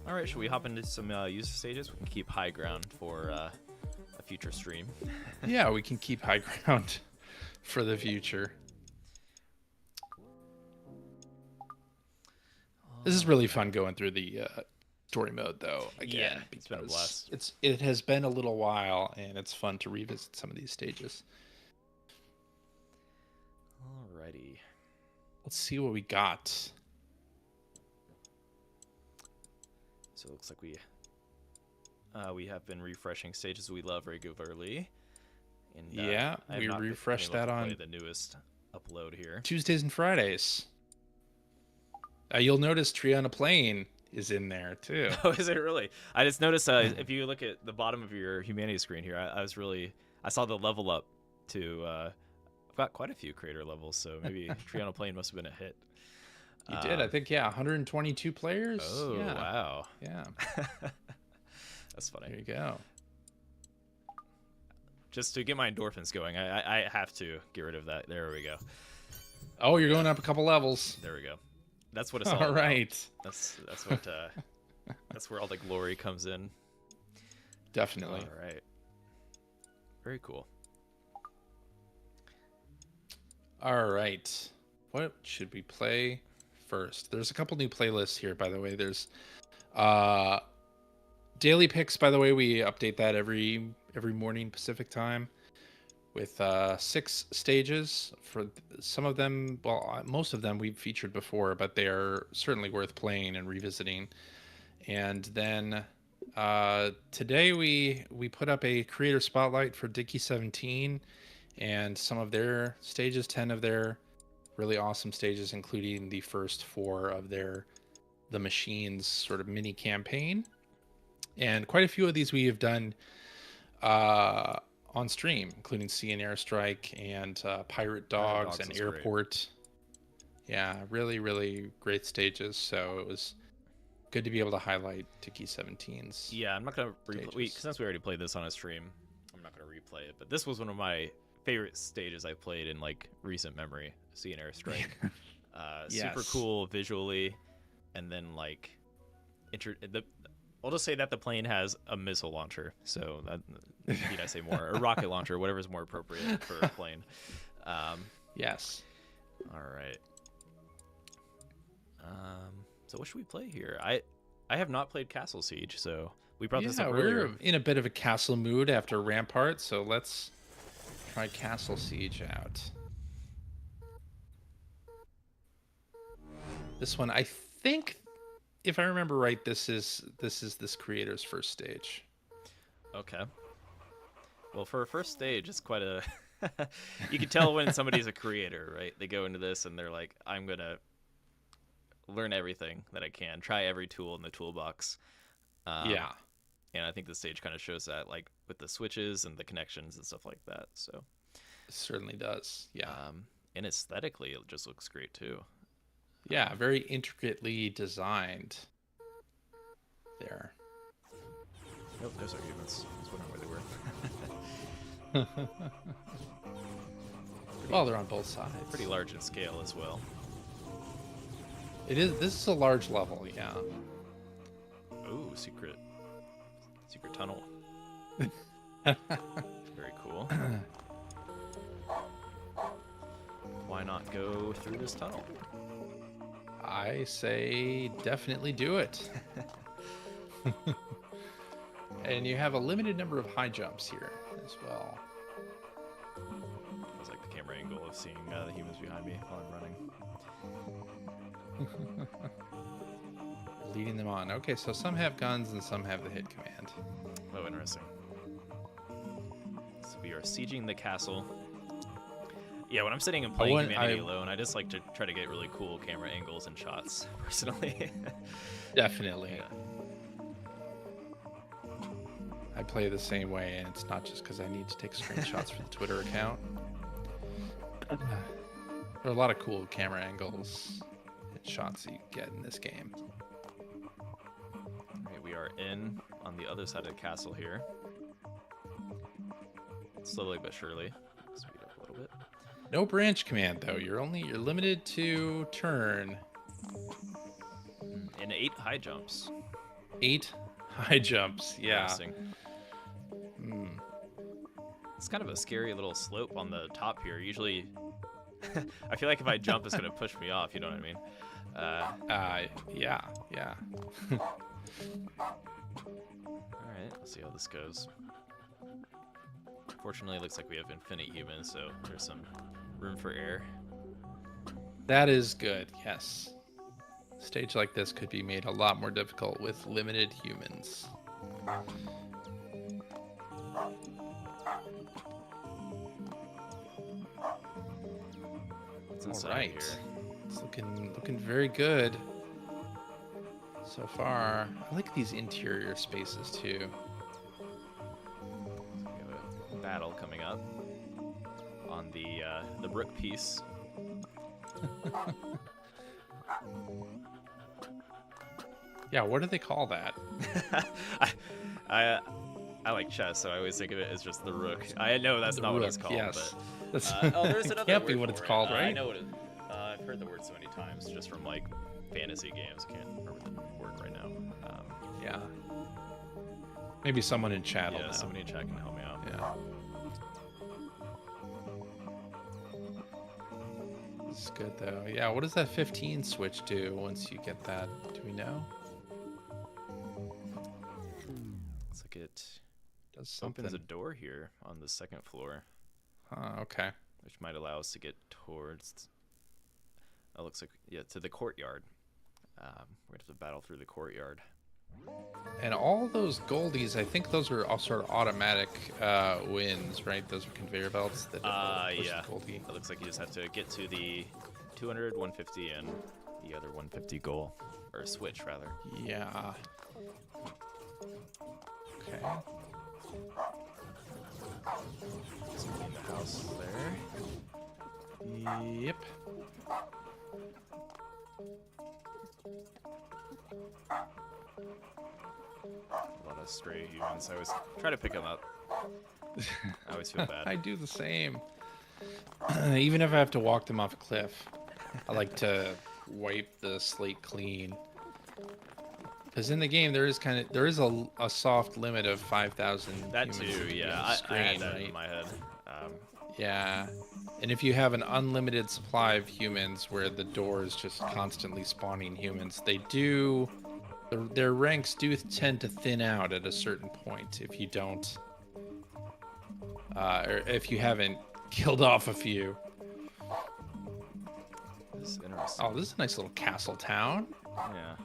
Speaker 1: All right, should we hop into some user stages? We can keep high ground for a future stream.
Speaker 2: Yeah, we can keep high ground for the future. This is really fun going through the story mode, though. Again,
Speaker 1: Yeah, it's been a blast.
Speaker 2: It has been a little while, and it's fun to revisit some of these stages.
Speaker 1: Alrighty.
Speaker 2: Let's see what we got.
Speaker 1: So it looks like we have been refreshing stages we love regularly. And,
Speaker 2: Yeah,
Speaker 1: I have
Speaker 2: we
Speaker 1: not been
Speaker 2: refreshed
Speaker 1: able to
Speaker 2: that on
Speaker 1: play the newest upload here.
Speaker 2: Tuesdays and Fridays. You'll notice Tree on a Plane is in there too.
Speaker 1: Oh, is it really? I just noticed if you look at the bottom of your humanity screen here, I saw the level up to. I've got quite a few creator levels, so maybe Tree on a Plane must have been a hit.
Speaker 2: You did, I think, yeah, 122 players.
Speaker 1: Oh,
Speaker 2: yeah.
Speaker 1: wow.
Speaker 2: Yeah.
Speaker 1: That's funny.
Speaker 2: There you go.
Speaker 1: Just to get my endorphins going, I have to get rid of that. There we go.
Speaker 2: Oh, you're going up a couple levels.
Speaker 1: There we go. That's what it's all
Speaker 2: All
Speaker 1: about.
Speaker 2: right.
Speaker 1: That's what that's where all the glory comes in.
Speaker 2: Definitely.
Speaker 1: All right. Very cool.
Speaker 2: All right. What should we play first? There's a couple new playlists here, by the way. There's Daily picks, by the way, we update that every morning Pacific time with 6 stages. For some of them, well, most of them we've featured before, but they are certainly worth playing and revisiting. And then today we put up a creator spotlight for Dicky 17 and some of their stages, 10 of their really awesome stages, including the first 4 of the Machines sort of mini campaign. And quite a few of these we have done on stream, including Sea and Airstrike and Pirate Dogs and Airport. Great. Yeah, really, really great stages. So it was good to be able to highlight Tiki 17's.
Speaker 1: Yeah, I'm not going to replay, since we already played this on a stream, I'm not going to replay it. But this was one of my favorite stages I played in like recent memory, Sea and Airstrike. Yes. Super cool visually, and then like I'll just say that the plane has a missile launcher, so that, need I say more? A rocket launcher, whatever is more appropriate for a plane.
Speaker 2: Yes.
Speaker 1: All right. So what should we play here? I have not played Castle Siege, so we brought this up earlier.
Speaker 2: We're in a bit of a castle mood after Rampart, so let's try Castle Siege out. This one, I think, if I remember right, this is this creator's first stage.
Speaker 1: Okay. Well, for a first stage, it's quite a... You can tell when somebody's a creator, right? They go into this and they're like, I'm going to learn everything that I can, try every tool in the toolbox.
Speaker 2: Yeah.
Speaker 1: And I think the stage kind of shows that, like, with the switches and the connections and stuff like that. So
Speaker 2: it certainly does, yeah.
Speaker 1: And aesthetically, it just looks great, too.
Speaker 2: Yeah, very intricately designed there.
Speaker 1: Nope, those are humans. I was wondering where they were.
Speaker 2: Well, they're on both sides.
Speaker 1: Pretty large in scale as well.
Speaker 2: It is. This is a large level, yeah.
Speaker 1: Ooh, secret tunnel. Very cool. Why not go through this tunnel?
Speaker 2: I say definitely do it. And you have a limited number of high jumps here as well.
Speaker 1: It's like the camera angle of seeing the humans behind me while I'm running.
Speaker 2: Leading them on. Okay, so some have guns and some have the hit command.
Speaker 1: Oh, interesting. So we are sieging the castle. Yeah, when I'm sitting and playing Humanity alone, I just like to try to get really cool camera angles and shots, personally.
Speaker 2: Definitely.
Speaker 1: Yeah.
Speaker 2: I play the same way, and it's not just because I need to take screenshots for the Twitter account. There are a lot of cool camera angles and shots that you get in this game.
Speaker 1: Alright, we are in on the other side of the castle here. Slowly but surely. Speed up a little bit.
Speaker 2: No branch command though. You're limited to turn.
Speaker 1: And 8 high jumps.
Speaker 2: 8 high jumps. Yeah.
Speaker 1: Interesting. It's kind of a scary little slope on the top here. Usually, I feel like if I jump, it's gonna push me off. You know what I mean?
Speaker 2: Yeah.
Speaker 1: All right. Let's see how this goes. Fortunately, it looks like we have infinite humans, so there's some room for error.
Speaker 2: That is good, yes. A stage like this could be made a lot more difficult with limited humans.
Speaker 1: What's inside
Speaker 2: All right.
Speaker 1: here?
Speaker 2: It's looking very good so far. I like these interior spaces too.
Speaker 1: Battle coming up on the Brook piece.
Speaker 2: Yeah, what do they call that?
Speaker 1: I like chess, so I always think of it as just the Rook. I know that's not what it's called.
Speaker 2: Yes.
Speaker 1: But there's another
Speaker 2: can't
Speaker 1: word
Speaker 2: be what
Speaker 1: for
Speaker 2: it's
Speaker 1: it.
Speaker 2: called, right?
Speaker 1: I know what it. I've heard the word so many times, just from like fantasy games. I can't remember the word right now.
Speaker 2: Yeah. Maybe someone in chat will know.
Speaker 1: Somebody in chat can help me out.
Speaker 2: Yeah. This is good though. Yeah, what does that 15 switch do once you get that? Do we know? Does something.
Speaker 1: Opens a door here on the second floor.
Speaker 2: Okay.
Speaker 1: Which might allow us to get towards. It looks like to the courtyard. We're gonna have to battle through the courtyard.
Speaker 2: And all those goldies, I think those are all sort of automatic wins, right? Those are conveyor belts that
Speaker 1: yeah.
Speaker 2: Goldie.
Speaker 1: It looks like you just have to get to the 200, 150, and the other 150 goal. Or switch, rather.
Speaker 2: Yeah. Okay.
Speaker 1: Somebody in the house there.
Speaker 2: Yep.
Speaker 1: A lot of stray humans. I always try to pick them up. I always feel bad.
Speaker 2: I do the same. Even if I have to walk them off a cliff, I like to wipe the slate clean. Because in the game there is a soft limit of 5,000.
Speaker 1: That too, yeah. I had that in my head.
Speaker 2: Yeah, and if you have an unlimited supply of humans, where the door is just constantly spawning humans, their ranks do tend to thin out at a certain point if you don't, or if you haven't killed off a few.
Speaker 1: This is interesting.
Speaker 2: Oh, this is a nice little castle town.
Speaker 1: Yeah.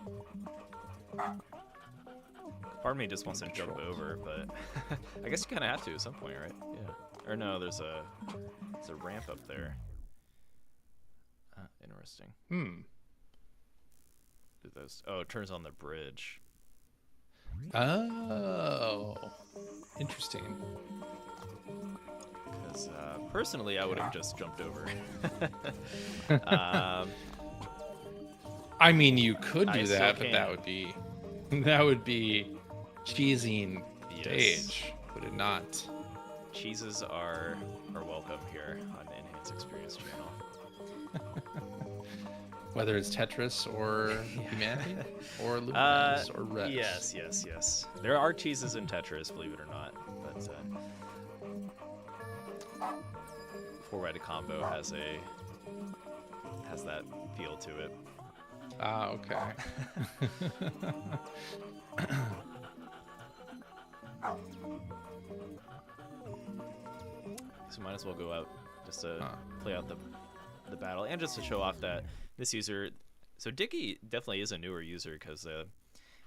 Speaker 1: Part of me just wants to jump over, but I guess you kind of have to at some point, right? Yeah. Or no, there's a ramp up there. Interesting. Oh, it turns on the bridge.
Speaker 2: Oh, interesting.
Speaker 1: Because personally, I would have just jumped over.
Speaker 2: I mean, you could do
Speaker 1: I
Speaker 2: that,
Speaker 1: still
Speaker 2: but that would be cheesing stage, would it not?
Speaker 1: Cheeses are welcome here on the Enhanced Experience channel.
Speaker 2: Whether it's Tetris or Humanity or Lumines or Rex.
Speaker 1: Yes. There are cheeses in Tetris, believe it or not. But four-sided combo has that feel to it.
Speaker 2: Ah, okay.
Speaker 1: So might as well go out just to play out the battle and just to show off that this user. So Dicky definitely is a newer user because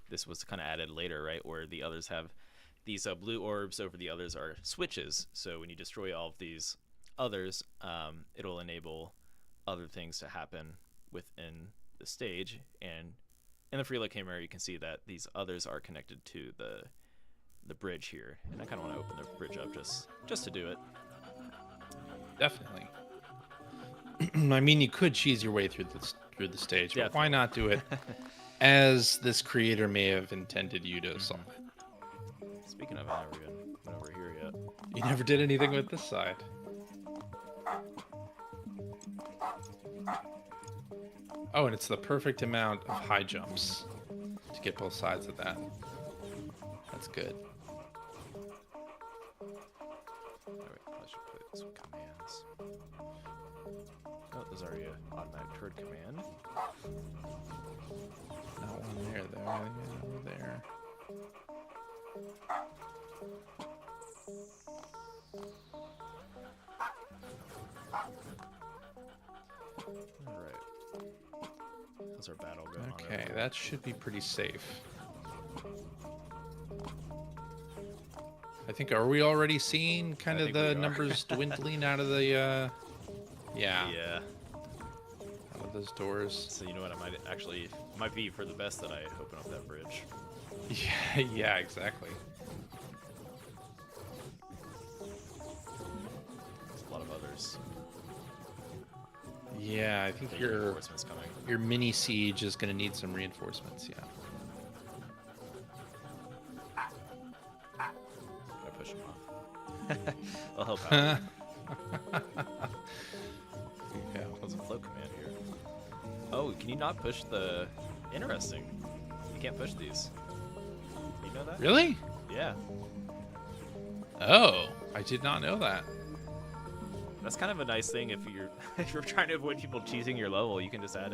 Speaker 1: this was kind of added later, right? Where the others have these blue orbs over the others are switches. So when you destroy all of these others, it'll enable other things to happen within the stage. And in the freeload camera, you can see that these others are connected to the bridge here. And I kind of want to open the bridge up just to do it.
Speaker 2: Definitely. I mean, you could cheese your way through the stage, but why not do it as this creator may have intended you to solve it?
Speaker 1: Speaking of, I never even went over here yet.
Speaker 2: You never did anything with this side. Oh, and it's the perfect amount of high jumps to get both sides of that. That's good.
Speaker 1: Alright, I should put some commands. Oh, there's already an automatic turret command.
Speaker 2: Not one there, though. I think over there.
Speaker 1: Alright. How's our battle going on?
Speaker 2: Okay, that should be pretty safe. I think, are we already seeing kind of the numbers dwindling out of the, yeah.
Speaker 1: Yeah.
Speaker 2: Out of those doors.
Speaker 1: So you know what, might be for the best that I open up that bridge.
Speaker 2: Yeah, exactly.
Speaker 1: There's a lot of others.
Speaker 2: Yeah, I think your mini siege is going to need some reinforcements, yeah.
Speaker 1: I push him off. I'll help out. Yeah, there's a flow command here. Oh, can you not push the... Interesting. You can't push these. You know that?
Speaker 2: Really?
Speaker 1: Yeah.
Speaker 2: Oh, I did not know that.
Speaker 1: That's kind of a nice thing if you're trying to avoid people cheesing your level. You can just add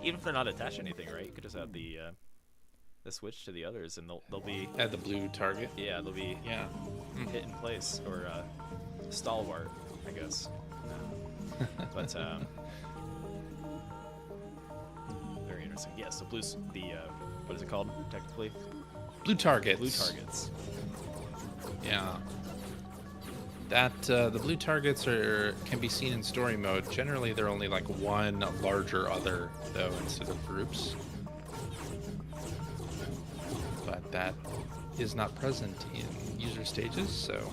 Speaker 1: even if they're not attached to anything, right? You could just add the the switch to the others, and they'll be
Speaker 2: At the blue target.
Speaker 1: yeah, they'll be
Speaker 2: Yeah.
Speaker 1: hit in place, or stalwart, I guess. But very interesting. Yeah, so blues, what is it called technically?
Speaker 2: Blue targets.
Speaker 1: Blue targets.
Speaker 2: Yeah. That the blue targets can be seen in story mode. Generally, they're only like one larger other though instead of groups. But that is not present in user stages, so.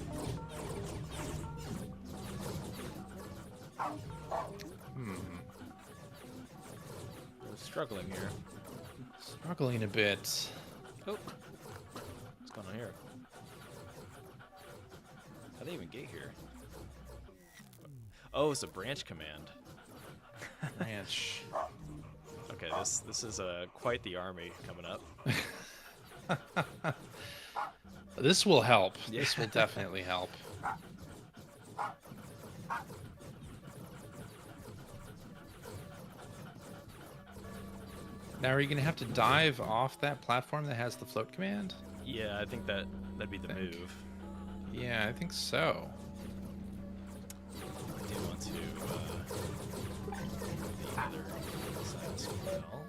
Speaker 1: We're struggling here.
Speaker 2: Struggling a bit.
Speaker 1: Oh, what's going on here? How'd they even get here? Oh, it's a branch command.
Speaker 2: Branch.
Speaker 1: Okay, this is quite the army coming up.
Speaker 2: This will help.
Speaker 1: Yeah.
Speaker 2: This will definitely help. Now, are you going to have to dive off that platform that has the float command?
Speaker 1: Yeah, I think that'd be the move.
Speaker 2: Yeah, I think so.
Speaker 1: I do want to the other side as well.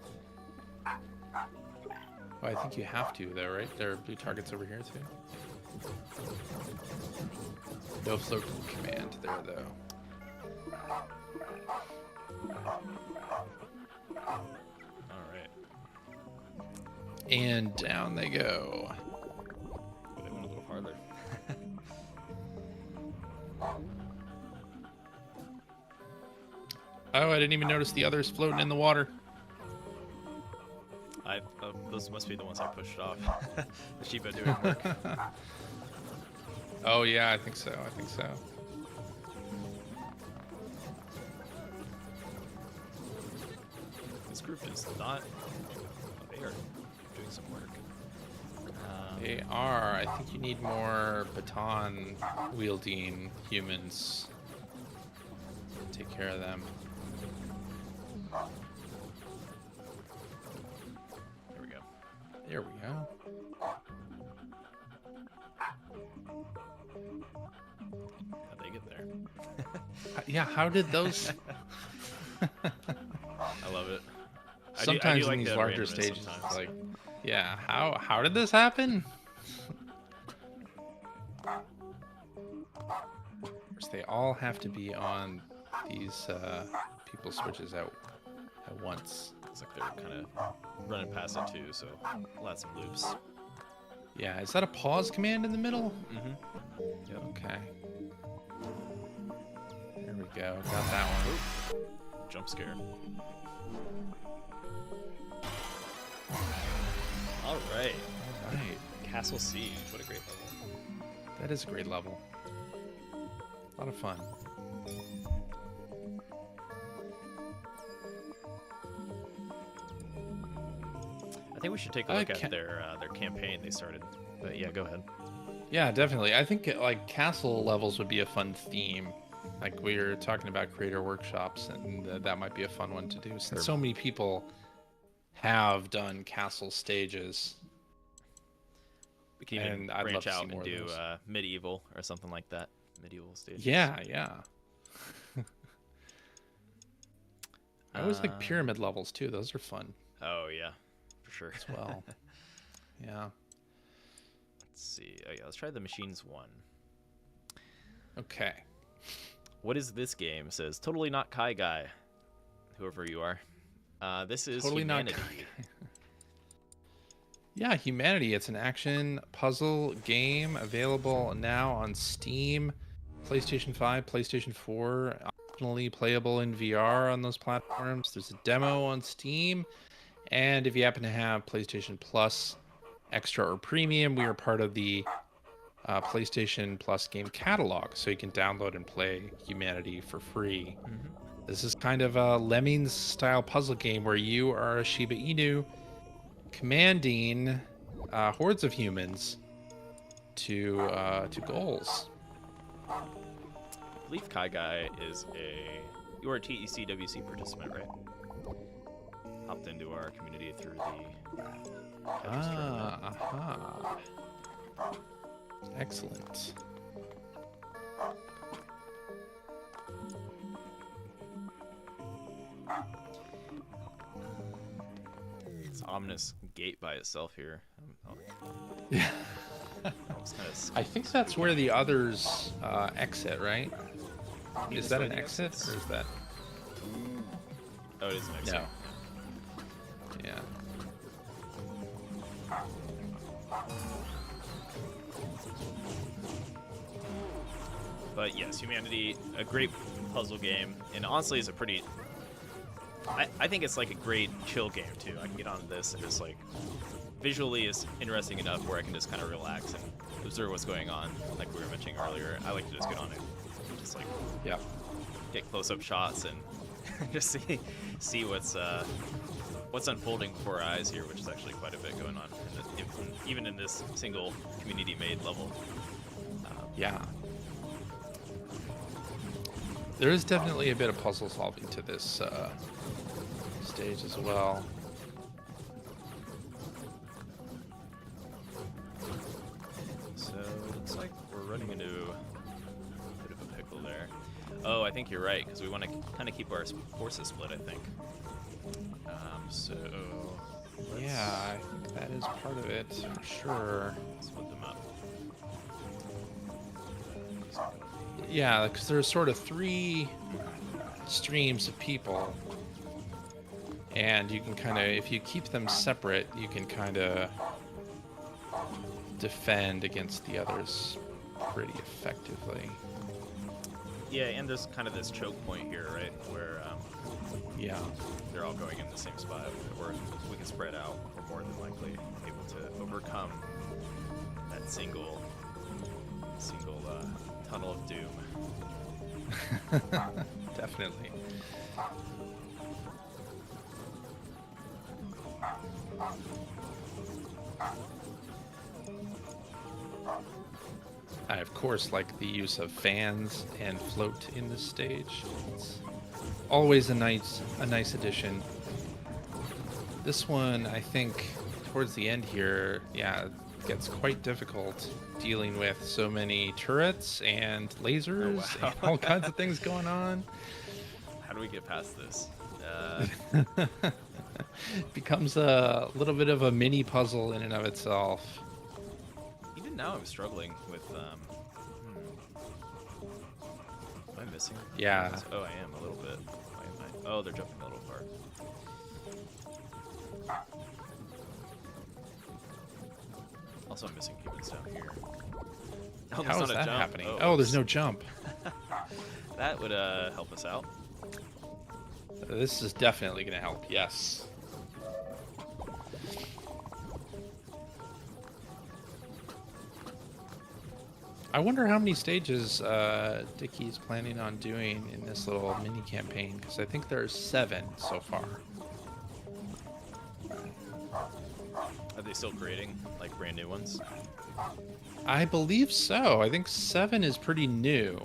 Speaker 2: Oh, I think you have to, though, right? There are blue targets over here, too. No float command there, though.
Speaker 1: Alright.
Speaker 2: And down they go.
Speaker 1: They went a little farther.
Speaker 2: Oh, I didn't even notice the others floating in the water.
Speaker 1: Those must be the ones I pushed off. The sheep are doing work.
Speaker 2: Oh, yeah, I think so. I think so.
Speaker 1: This group is not. Oh, they are doing some work.
Speaker 2: They are. I think you need more baton wielding humans. Take care of them.
Speaker 1: There we go.
Speaker 2: There we go.
Speaker 1: How'd they get there?
Speaker 2: Yeah, how did those...
Speaker 1: I love it.
Speaker 2: Sometimes
Speaker 1: I do
Speaker 2: in
Speaker 1: like
Speaker 2: these
Speaker 1: the
Speaker 2: larger
Speaker 1: randomness
Speaker 2: stages,
Speaker 1: sometimes.
Speaker 2: it's like, yeah, how did this happen? Of course, they all have to be on these people switches at once.
Speaker 1: Looks like they're kind of running past it too, so lots of loops.
Speaker 2: Yeah, is that a pause command in the middle?
Speaker 1: Mm-hmm. Yep.
Speaker 2: Okay. There we go. Got that one.
Speaker 1: Jump scare. All right.
Speaker 2: All right.
Speaker 1: Castle Siege. What a great level.
Speaker 2: That is a great level. A lot of fun.
Speaker 1: I think we should take a look at their campaign they started. But yeah, go ahead.
Speaker 2: Yeah, definitely. I think like castle levels would be a fun theme. Like we were talking about creator workshops, and that might be a fun one to do since so many people have done castle stages.
Speaker 1: We can even
Speaker 2: And I'd love
Speaker 1: branch
Speaker 2: to see
Speaker 1: out
Speaker 2: more
Speaker 1: and
Speaker 2: of
Speaker 1: do
Speaker 2: those.
Speaker 1: medieval or something like that. Medieval stages.
Speaker 2: Yeah, yeah. I always like pyramid levels too. Those are fun
Speaker 1: Oh yeah, for sure.
Speaker 2: as well. Yeah.
Speaker 1: Let's see. Oh yeah, let's try the machines one.
Speaker 2: Okay.
Speaker 1: What is this game? It says totally not Kai Guy. Whoever you are. This is
Speaker 2: Totally not
Speaker 1: Humanity.
Speaker 2: Yeah, Humanity. It's an action puzzle game available now on Steam, PlayStation 5, PlayStation 4, optionally playable in VR on those platforms. There's a demo on Steam, and if you happen to have PlayStation Plus Extra or Premium, we are part of the PlayStation Plus game catalog, so you can download and play Humanity for free.
Speaker 1: Mm-hmm.
Speaker 2: This is kind of a Lemmings-style puzzle game where you are a Shiba Inu commanding hordes of humans to goals.
Speaker 1: I believe Kai Guy is you are a TECWC participant, right? Hopped into our community through the
Speaker 2: Aha. Excellent.
Speaker 1: It's an ominous gate by itself here.
Speaker 2: Yeah.
Speaker 1: It's kind of
Speaker 2: I think that's where the others exit, right? Is that an exit,
Speaker 1: exits?
Speaker 2: or is that?
Speaker 1: Oh, it is an exit.
Speaker 2: No. Yeah.
Speaker 1: But yes, Humanity, a great puzzle game, and honestly, is a pretty. I think it's like a great chill game too. I can get on this and just like visually is interesting enough where I can just kind of relax and observe what's going on, like we were mentioning earlier. I like to just get on it, just like
Speaker 2: Yeah.
Speaker 1: get close-up shots and just see what's unfolding before our eyes here, which is actually quite a bit going on, even in this single community-made level.
Speaker 2: Yeah. There is definitely a bit of puzzle solving to this stage as well.
Speaker 1: So it looks like we're running into a bit of a pickle there. Oh, I think you're right, because we want to kind of keep our forces split, I think. So
Speaker 2: Yeah, I think that is part of it, for sure.
Speaker 1: split them up.
Speaker 2: Yeah, because there's sort of 3 streams of people. And you can kind of, if you keep them separate, you can kind of defend against the others pretty effectively.
Speaker 1: Yeah, and there's kind of this choke point here, right, where
Speaker 2: Yeah.
Speaker 1: they're all going in the same spot, or we can spread out. We're more than likely able to overcome that single tunnel of doom.
Speaker 2: Definitely. I, of course, like the use of fans and float in this stage. It's always a nice addition. This one, I think, towards the end here, yeah, it gets quite difficult dealing with so many turrets and lasers
Speaker 1: Oh, wow.
Speaker 2: and all kinds of things going on.
Speaker 1: How do we get past this?
Speaker 2: It becomes a little bit of a mini puzzle in and of itself.
Speaker 1: Even now, I'm struggling with. Am I missing?
Speaker 2: Yeah.
Speaker 1: Oh, I am a little bit. Why am I? Oh, they're jumping a little far. Also, I'm missing cubits down here. Oh, there's
Speaker 2: How
Speaker 1: not
Speaker 2: is
Speaker 1: a
Speaker 2: that
Speaker 1: jump.
Speaker 2: happening?
Speaker 1: Oh,
Speaker 2: Oh, there's
Speaker 1: oops.
Speaker 2: no jump.
Speaker 1: That would help us out.
Speaker 2: This is definitely going to help, yes. I wonder how many stages Dickie's planning on doing in this little mini campaign, because I think there's 7 so far.
Speaker 1: Are they still creating like brand new ones?
Speaker 2: I believe so. I think 7 is pretty new.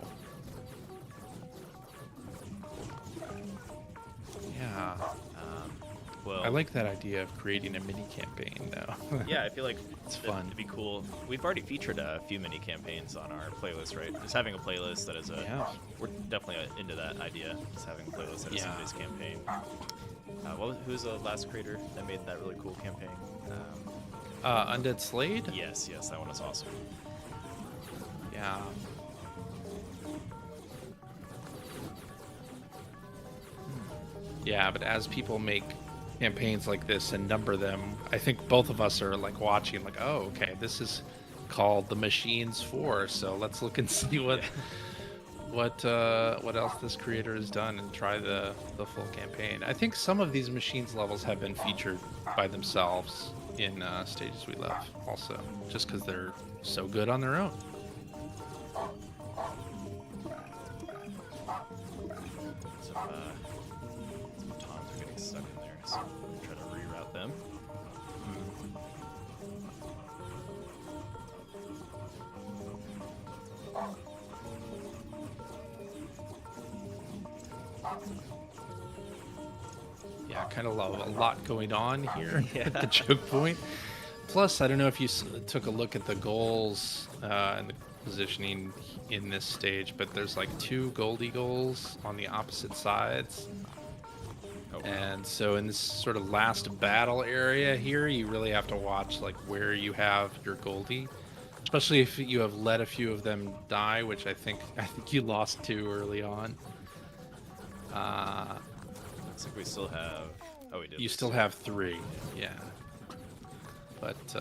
Speaker 2: Yeah.
Speaker 1: Well,
Speaker 2: I like that idea of creating a mini campaign, though.
Speaker 1: yeah, I feel like
Speaker 2: It's fun.
Speaker 1: It'd be cool. We've already featured a few mini campaigns on our playlist, right? Just having a playlist that is a.
Speaker 2: Yeah.
Speaker 1: We're definitely into that idea. Just having a playlist that is
Speaker 2: Yeah.
Speaker 1: somebody's campaign. Who's the last creator that made that really cool campaign?
Speaker 2: Undead Slade?
Speaker 1: Yes, that one was awesome.
Speaker 2: Yeah. Yeah, but as people make campaigns like this and number them, I think both of us are like watching, like, oh, okay, this is called the Machines 4, so let's look and see what what else this creator has done and try the full campaign. I think some of these Machines levels have been featured by themselves in Stages We Love, also, just because they're so good on their own.
Speaker 1: Some tons are getting stuck in there, so I'm try to reroute them.
Speaker 2: Yeah, kind of a lot going on here at the choke point. Plus, I don't know if you took a look at the goals and the positioning in this stage, but there's like 2 Goldie goals on the opposite sides.
Speaker 1: Oh, wow.
Speaker 2: And so in this sort of last battle area here, you really have to watch like where you have your Goldie, especially if you have let a few of them die, which I think you lost 2 early on.
Speaker 1: Looks like we still have. Oh, we did.
Speaker 2: You still have 3, yeah. But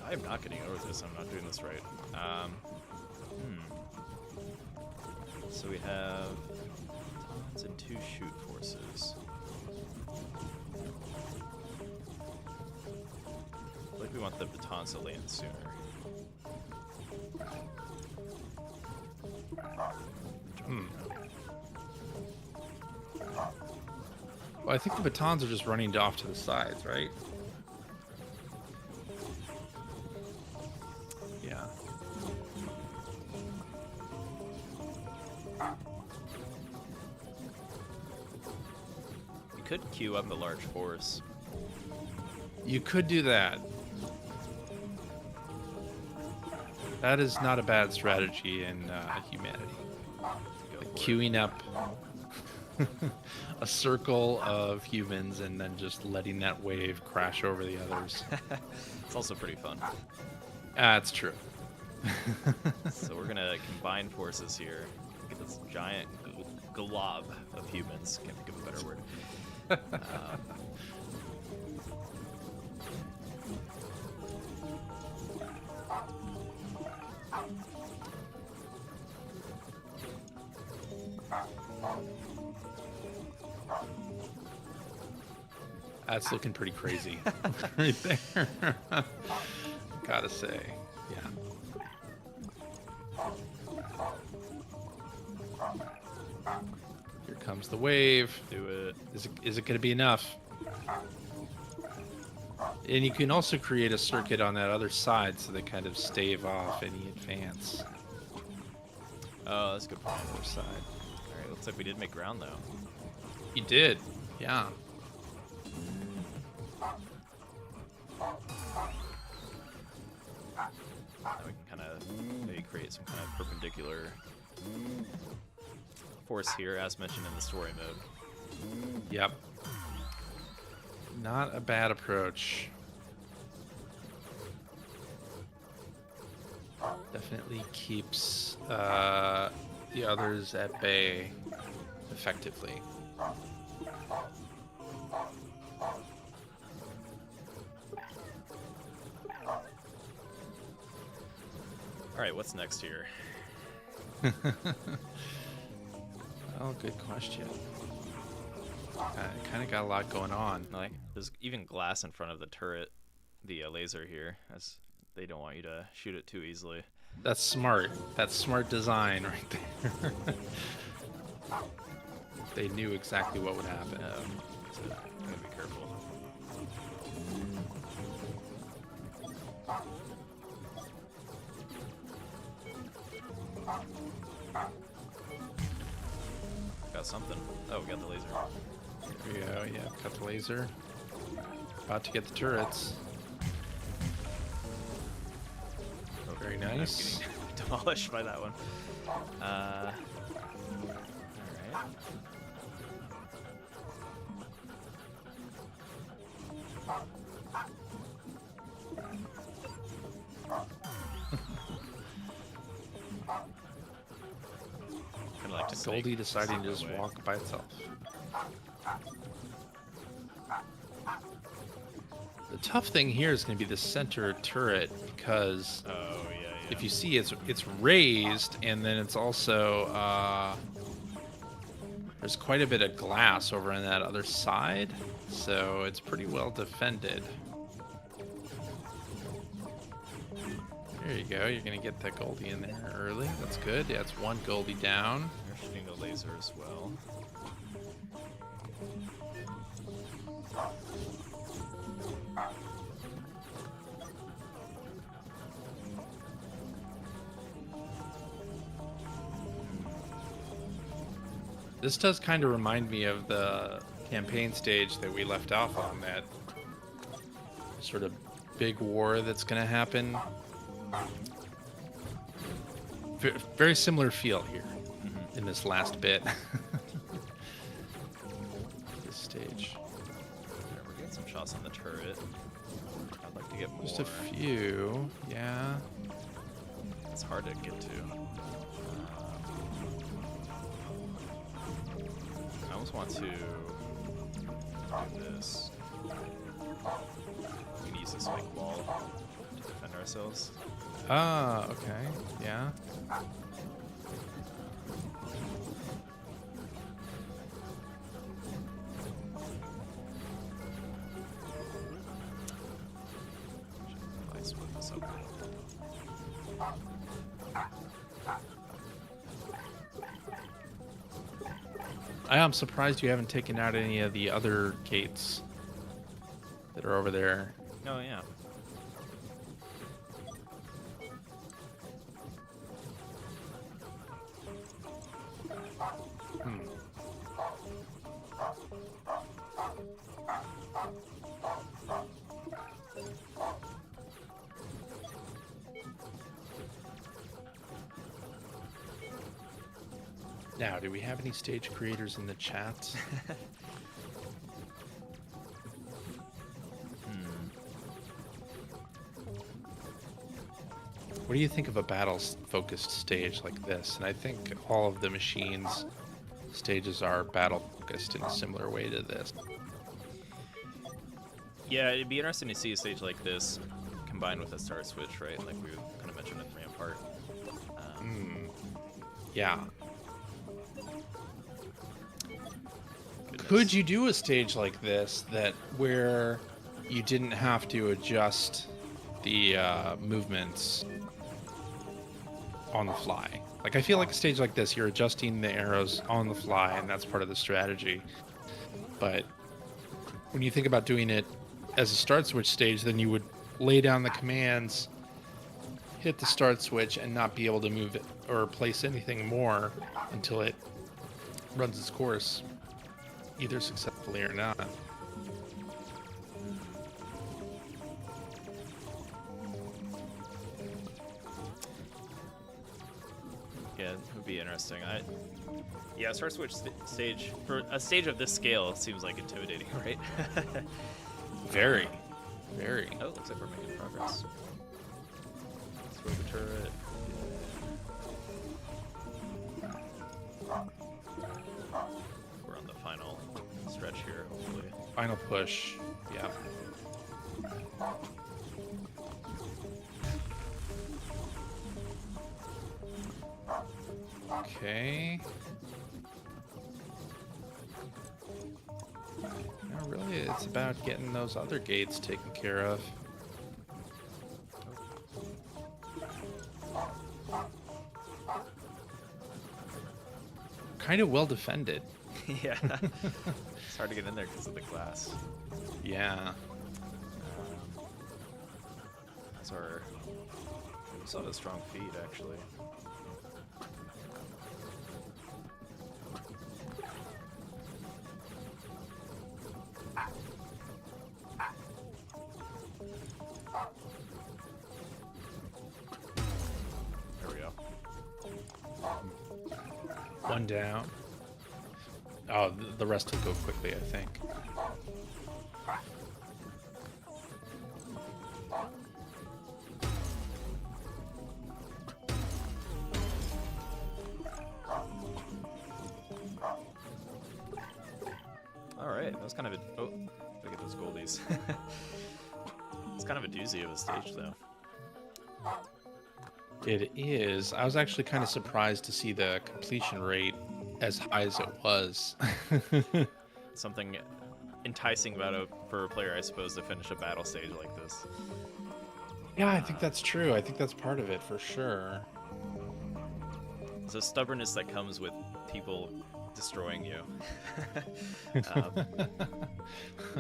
Speaker 1: I'm not getting over this. I'm not doing this right. So we have batons and 2 shoot forces. I think we want the batons to land sooner.
Speaker 2: Well, I think the batons are just running off to the sides, right? Yeah.
Speaker 1: You could queue up a large force.
Speaker 2: You could do that. That is not a bad strategy in humanity. Like queuing up a circle of humans and then just letting that wave crash over the others.
Speaker 1: It's also pretty fun.
Speaker 2: That's true.
Speaker 1: So we're gonna combine forces here. Get this giant glob of humans. Can't think of a better word.
Speaker 2: That's looking pretty crazy right there. Gotta say, yeah. Here comes the wave.
Speaker 1: Do it.
Speaker 2: Is it going to be enough? And you can also create a circuit on that other side so they kind of stave off any advance.
Speaker 1: Oh, that's a good point.
Speaker 2: Other side.
Speaker 1: All right, looks like we did make ground though.
Speaker 2: You did, yeah.
Speaker 1: Now we can kind of maybe create some kind of perpendicular force here, as mentioned in the story mode.
Speaker 2: Yep. Not a bad approach. Definitely keeps the others at bay effectively.
Speaker 1: All right, what's next here?
Speaker 2: Oh, good question. Kind of got a lot going on.
Speaker 1: Like, there's even glass in front of the turret, the laser here, as they don't want you to shoot it too easily.
Speaker 2: That's smart. That's smart design right there. They knew exactly what would happen.
Speaker 1: So gotta be careful. Got something. Oh, we got the laser.
Speaker 2: Here we go. Yeah, cut the laser. About to get the turrets. Very nice.
Speaker 1: I'm getting demolished by that one. Alright. Kind of like to
Speaker 2: Goldie deciding to just walk by itself. The tough thing here is going to be the center turret because if you see it's raised and then it's also there's quite a bit of glass over on that other side, so it's pretty well defended. There you go. You're going to get that Goldie in there early. That's good. Yeah, it's one Goldie down.
Speaker 1: They're shooting the laser as well.
Speaker 2: This does kind of remind me of the campaign stage that we left off on, that sort of big war that's going to happen. Very similar feel here in this last bit. This stage.
Speaker 1: Yeah, we're getting some shots on the turret. I'd like to get more.
Speaker 2: Just a few, yeah.
Speaker 1: It's hard to get to. I almost want to do this. We can use this like wall to defend ourselves.
Speaker 2: Ah, okay, yeah.
Speaker 1: I split this up.
Speaker 2: I am surprised you haven't taken out any of the other gates that are over there.
Speaker 1: Oh yeah.
Speaker 2: Now, do we have any stage creators in the chat? What do you think of a battle-focused stage like this? And I think all of the machines stages are battle-focused in a similar way to this.
Speaker 1: Yeah, it'd be interesting to see a stage like this combined with a start switch, right? Like we kind of mentioned with Rampart.
Speaker 2: Yeah.
Speaker 1: Goodness.
Speaker 2: Could you do a stage like this where you didn't have to adjust the movements on the fly? Like, I feel like a stage like this, you're adjusting the arrows on the fly, and that's part of the strategy. But when you think about doing it as a start switch stage, then you would lay down the commands, hit the start switch, and not be able to move it or place anything more until it runs its course, either successfully or not.
Speaker 1: Yeah, it would be interesting. Yeah, start switch stage for a stage of this scale seems like intimidating, right?
Speaker 2: Very, very.
Speaker 1: Oh, looks like we're making progress. Throw the turret. We're on the final stretch here, hopefully.
Speaker 2: Final push. Yeah. Okay. No, really, it's about getting those other gates taken care of. Kind of well defended.
Speaker 1: Yeah. It's hard to get in there because of the glass.
Speaker 2: Yeah.
Speaker 1: That's our... We saw a strong feed, actually. There we go.
Speaker 2: One down. Oh, the rest will go quickly, I think.
Speaker 1: Alright, that was kind of a... Oh, gotta get those goldies. It's kind of a doozy of a stage, though.
Speaker 2: It is. I was actually kind of surprised to see the completion rate as high as it was.
Speaker 1: Something enticing about for a player, I suppose, to finish a battle stage like this.
Speaker 2: Yeah, I think that's true. I think that's part of it for sure.
Speaker 1: It's a stubbornness that comes with people destroying you.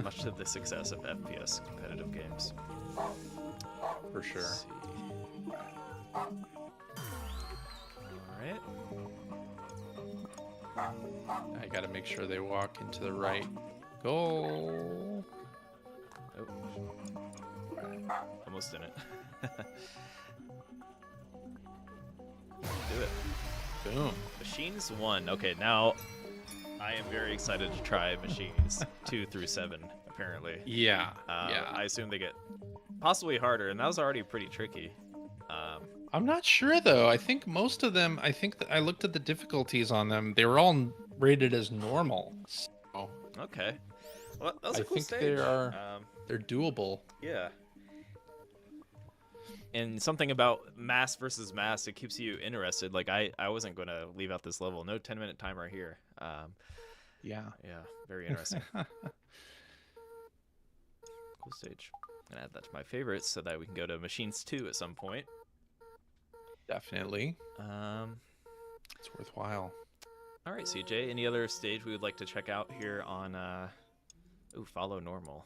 Speaker 1: Much to the success of FPS competitive games.
Speaker 2: For sure.
Speaker 1: Let's see. Alright.
Speaker 2: I gotta make sure they walk into the right goal.
Speaker 1: Oh. Almost in it. Do it.
Speaker 2: Boom.
Speaker 1: Machines 1. Okay, now I am very excited to try machines 2 through 7, apparently.
Speaker 2: Yeah. Yeah.
Speaker 1: I assume they get possibly harder, and that was already pretty tricky.
Speaker 2: I'm not sure, though. I think most of them, I think that I looked at the difficulties on them. They were all rated as normal. So
Speaker 1: Okay. Well, that was a
Speaker 2: I
Speaker 1: cool
Speaker 2: think
Speaker 1: stage.
Speaker 2: they're doable.
Speaker 1: Yeah. And something about mass versus mass, it keeps you interested. Like, I wasn't going to leave out this level. No 10-minute timer here.
Speaker 2: Yeah.
Speaker 1: Yeah, very interesting. Cool stage. I'm going to add that to my favorites so that we can go to Machines 2 at some point.
Speaker 2: Definitely. It's worthwhile.
Speaker 1: All right, CJ, any other stage we would like to check out here on follow normal?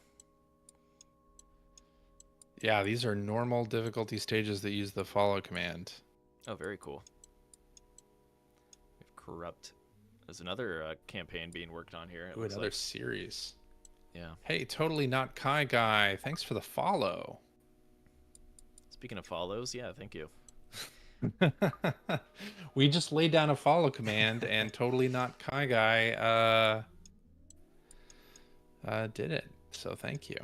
Speaker 2: Yeah, these are normal difficulty stages that use the follow command.
Speaker 1: Oh, very cool. We have Corrupt. There's another campaign being worked on here.
Speaker 2: Ooh, another series.
Speaker 1: Yeah.
Speaker 2: Hey, totally not Kai guy. Thanks for the follow.
Speaker 1: Speaking of follows, yeah, thank you.
Speaker 2: We just laid down a follow command and totally not Kai guy did it. So thank you.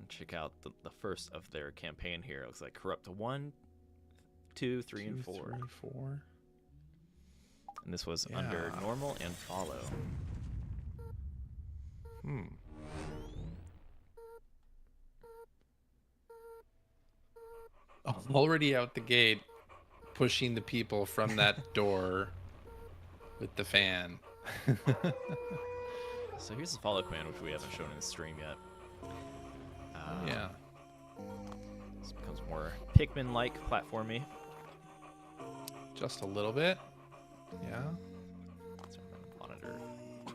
Speaker 1: Check out the first of their campaign here. It looks like Corrupt 1, 2, 3, and 4.
Speaker 2: 3, 4.
Speaker 1: And this was under normal and follow.
Speaker 2: I'm already out the gate, pushing the people from that door with the fan.
Speaker 1: So here's the follow command, which we haven't shown in the stream yet.
Speaker 2: Yeah.
Speaker 1: This becomes more Pikmin-like platformy.
Speaker 2: Just a little bit. Yeah.
Speaker 1: Monitor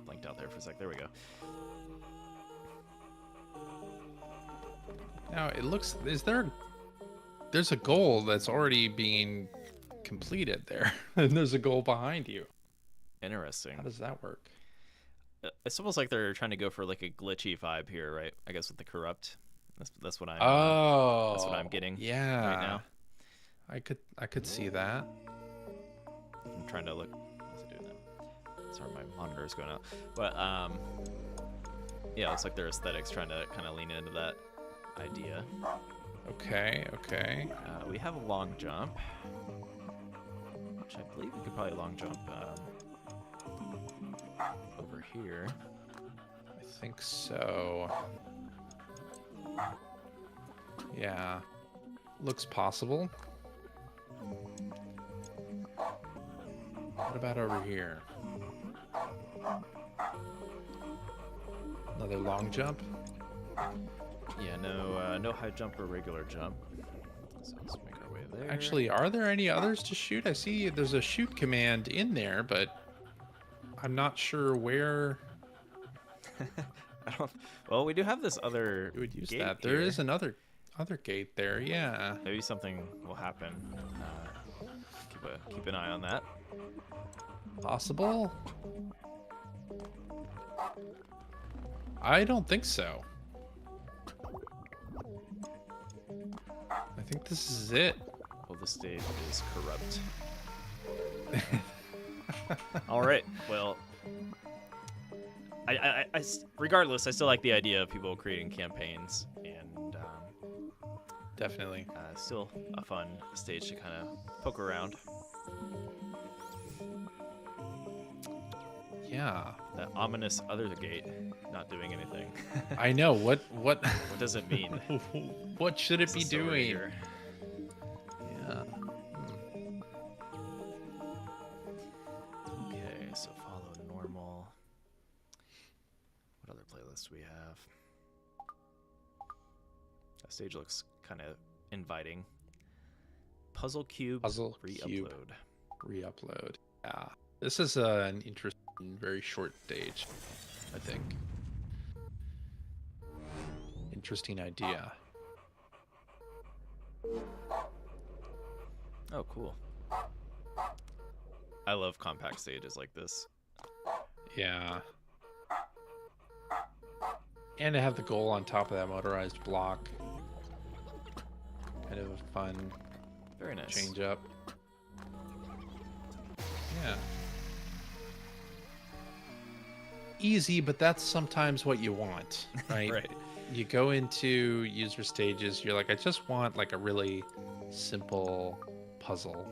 Speaker 1: blinked out there for a sec. There we go.
Speaker 2: Now it looks. There's a goal that's already being completed there, and there's a goal behind you.
Speaker 1: Interesting.
Speaker 2: How does that work?
Speaker 1: It's almost like they're trying to go for like a glitchy vibe here, right? I guess with the Corrupt. That's what I'm. That's what I'm getting.
Speaker 2: Yeah.
Speaker 1: Right now.
Speaker 2: I could see that.
Speaker 1: I'm trying to look. What's it doing now? Sorry, my monitor is going out. But yeah, it looks like their aesthetics trying to kind of lean into that idea.
Speaker 2: Okay. Okay.
Speaker 1: We have a long jump, which I believe we could probably long jump over here.
Speaker 2: I think so. Yeah. Looks possible. What about over here? Another long jump?
Speaker 1: Yeah, no high jump or regular jump. So let's make our way there.
Speaker 2: Actually, are there any others to shoot? I see there's a shoot command in there, but I'm not sure where.
Speaker 1: Well, we do have this other.
Speaker 2: You would use
Speaker 1: gate
Speaker 2: that.
Speaker 1: here.
Speaker 2: There is another gate there. Yeah.
Speaker 1: Maybe something will happen. Keep an eye on that.
Speaker 2: Possible? I don't think so. I think this is it.
Speaker 1: Well, the stage is Corrupt. All right. Well, regardless, I still like the idea of people creating campaigns, and
Speaker 2: Definitely.
Speaker 1: still a fun stage to kind of poke around.
Speaker 2: Yeah.
Speaker 1: That ominous other gate not doing anything.
Speaker 2: I know. What
Speaker 1: What does it mean?
Speaker 2: what should it
Speaker 1: What's
Speaker 2: be
Speaker 1: the story
Speaker 2: doing?
Speaker 1: here?
Speaker 2: Yeah.
Speaker 1: Okay, so follow normal. What other playlists do we have? That stage looks kind of inviting. Puzzle Cube re-upload.
Speaker 2: Re-upload. Yeah. This is an interesting, very short stage, I think. Interesting idea.
Speaker 1: Oh, cool. I love compact stages like this.
Speaker 2: Yeah. And to have the goal on top of that motorized block. Kind of a fun
Speaker 1: Very nice.
Speaker 2: change up. Yeah. Easy, but that's sometimes what you want, right?
Speaker 1: Right.
Speaker 2: You go into user stages, you're like, I just want like a really simple puzzle.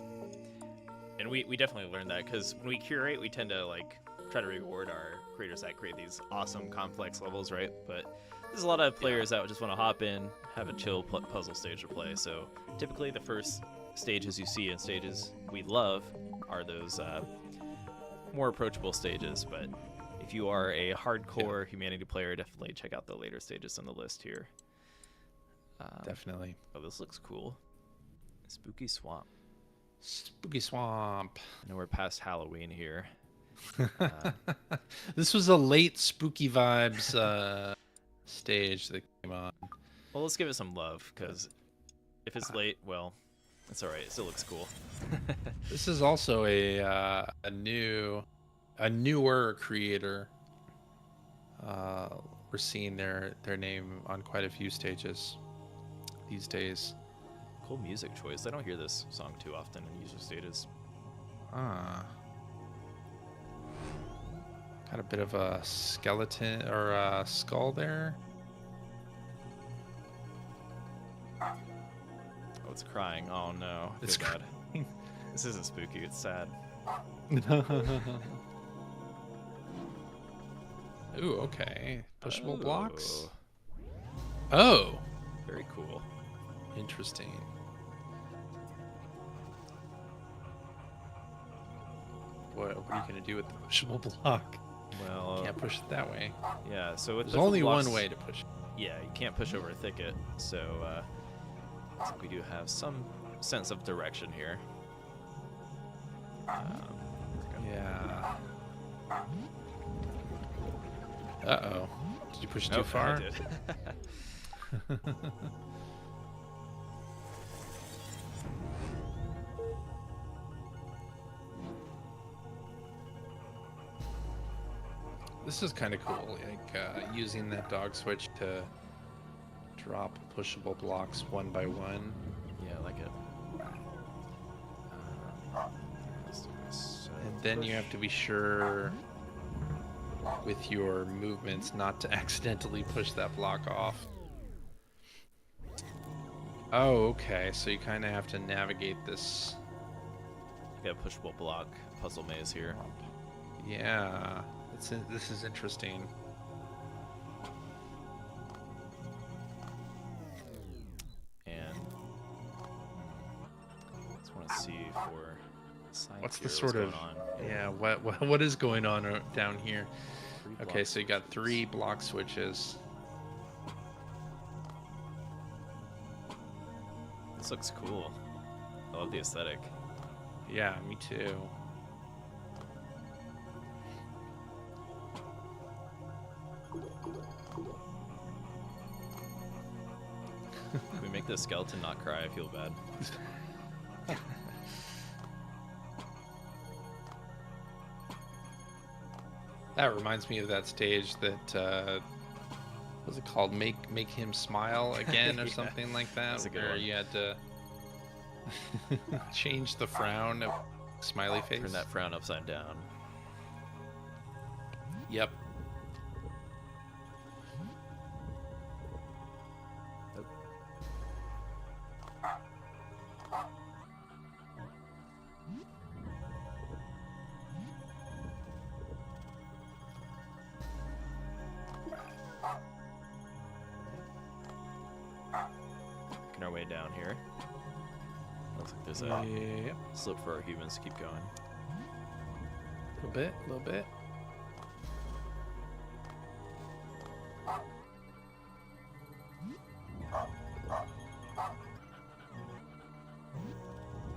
Speaker 1: And we definitely learned that because when we curate, we tend to like try to reward our creators that create these awesome complex levels, right? But there's a lot of players that just want to hop in, have a chill puzzle stage to play. So typically the first stages you see and stages we love are those more approachable stages. But if you are a hardcore humanity player, definitely check out the later stages on the list here.
Speaker 2: Definitely.
Speaker 1: Oh, this looks cool. Spooky Swamp.
Speaker 2: Spooky Swamp.
Speaker 1: I know we're past Halloween here.
Speaker 2: This was a late Spooky Vibes stage that came on.
Speaker 1: Well, let's give it some love, because if it's late, well, it's alright. It still looks cool.
Speaker 2: This is also a newer creator. We're seeing their name on quite a few stages these days.
Speaker 1: Cool music choice. I don't hear this song too often in user stages.
Speaker 2: Got a bit of a skeleton or a skull there.
Speaker 1: Oh, it's crying. Oh no.
Speaker 2: It's
Speaker 1: Feel bad. This isn't spooky. It's sad.
Speaker 2: Ooh, okay. Pushable
Speaker 1: Oh.
Speaker 2: blocks. Oh,
Speaker 1: Very cool.
Speaker 2: interesting. What are you gonna do with the pushable block?
Speaker 1: Well,
Speaker 2: Can't push it that way.
Speaker 1: yeah. So with
Speaker 2: There's
Speaker 1: pushable
Speaker 2: only
Speaker 1: blocks,
Speaker 2: one way to push it.
Speaker 1: Yeah, you can't push over a thicket. So looks like we do have some sense of direction here.
Speaker 2: Yeah. Uh-oh. Did you push too
Speaker 1: Nope,
Speaker 2: far?
Speaker 1: I did.
Speaker 2: This is kind of cool, like using that dog switch to drop pushable blocks one by one.
Speaker 1: Yeah, I like it.
Speaker 2: And then you have to be sure with your movements not to accidentally push that block off. Oh, okay. So you kind of have to navigate this.
Speaker 1: Got a pushable block puzzle maze here.
Speaker 2: Yeah, this is interesting.
Speaker 1: And just want to see for science
Speaker 2: What's the
Speaker 1: here,
Speaker 2: sort of
Speaker 1: going on.
Speaker 2: yeah? What is going on down here?
Speaker 1: 3
Speaker 2: Okay,
Speaker 1: block
Speaker 2: so you got
Speaker 1: switches.
Speaker 2: 3 block switches.
Speaker 1: This looks cool. I love the aesthetic.
Speaker 2: Yeah, me too.
Speaker 1: Can we make the skeleton not cry? I feel bad.
Speaker 2: That reminds me of that stage that what's it called? Make him smile again or
Speaker 1: Yeah,
Speaker 2: something like that,
Speaker 1: that's a good
Speaker 2: where
Speaker 1: one.
Speaker 2: you had to change the frown of smiley face.
Speaker 1: Turn that frown upside down.
Speaker 2: Yep.
Speaker 1: Making our way down here. Looks like there's a
Speaker 2: Yep.
Speaker 1: slope for our humans to keep going.
Speaker 2: A little bit.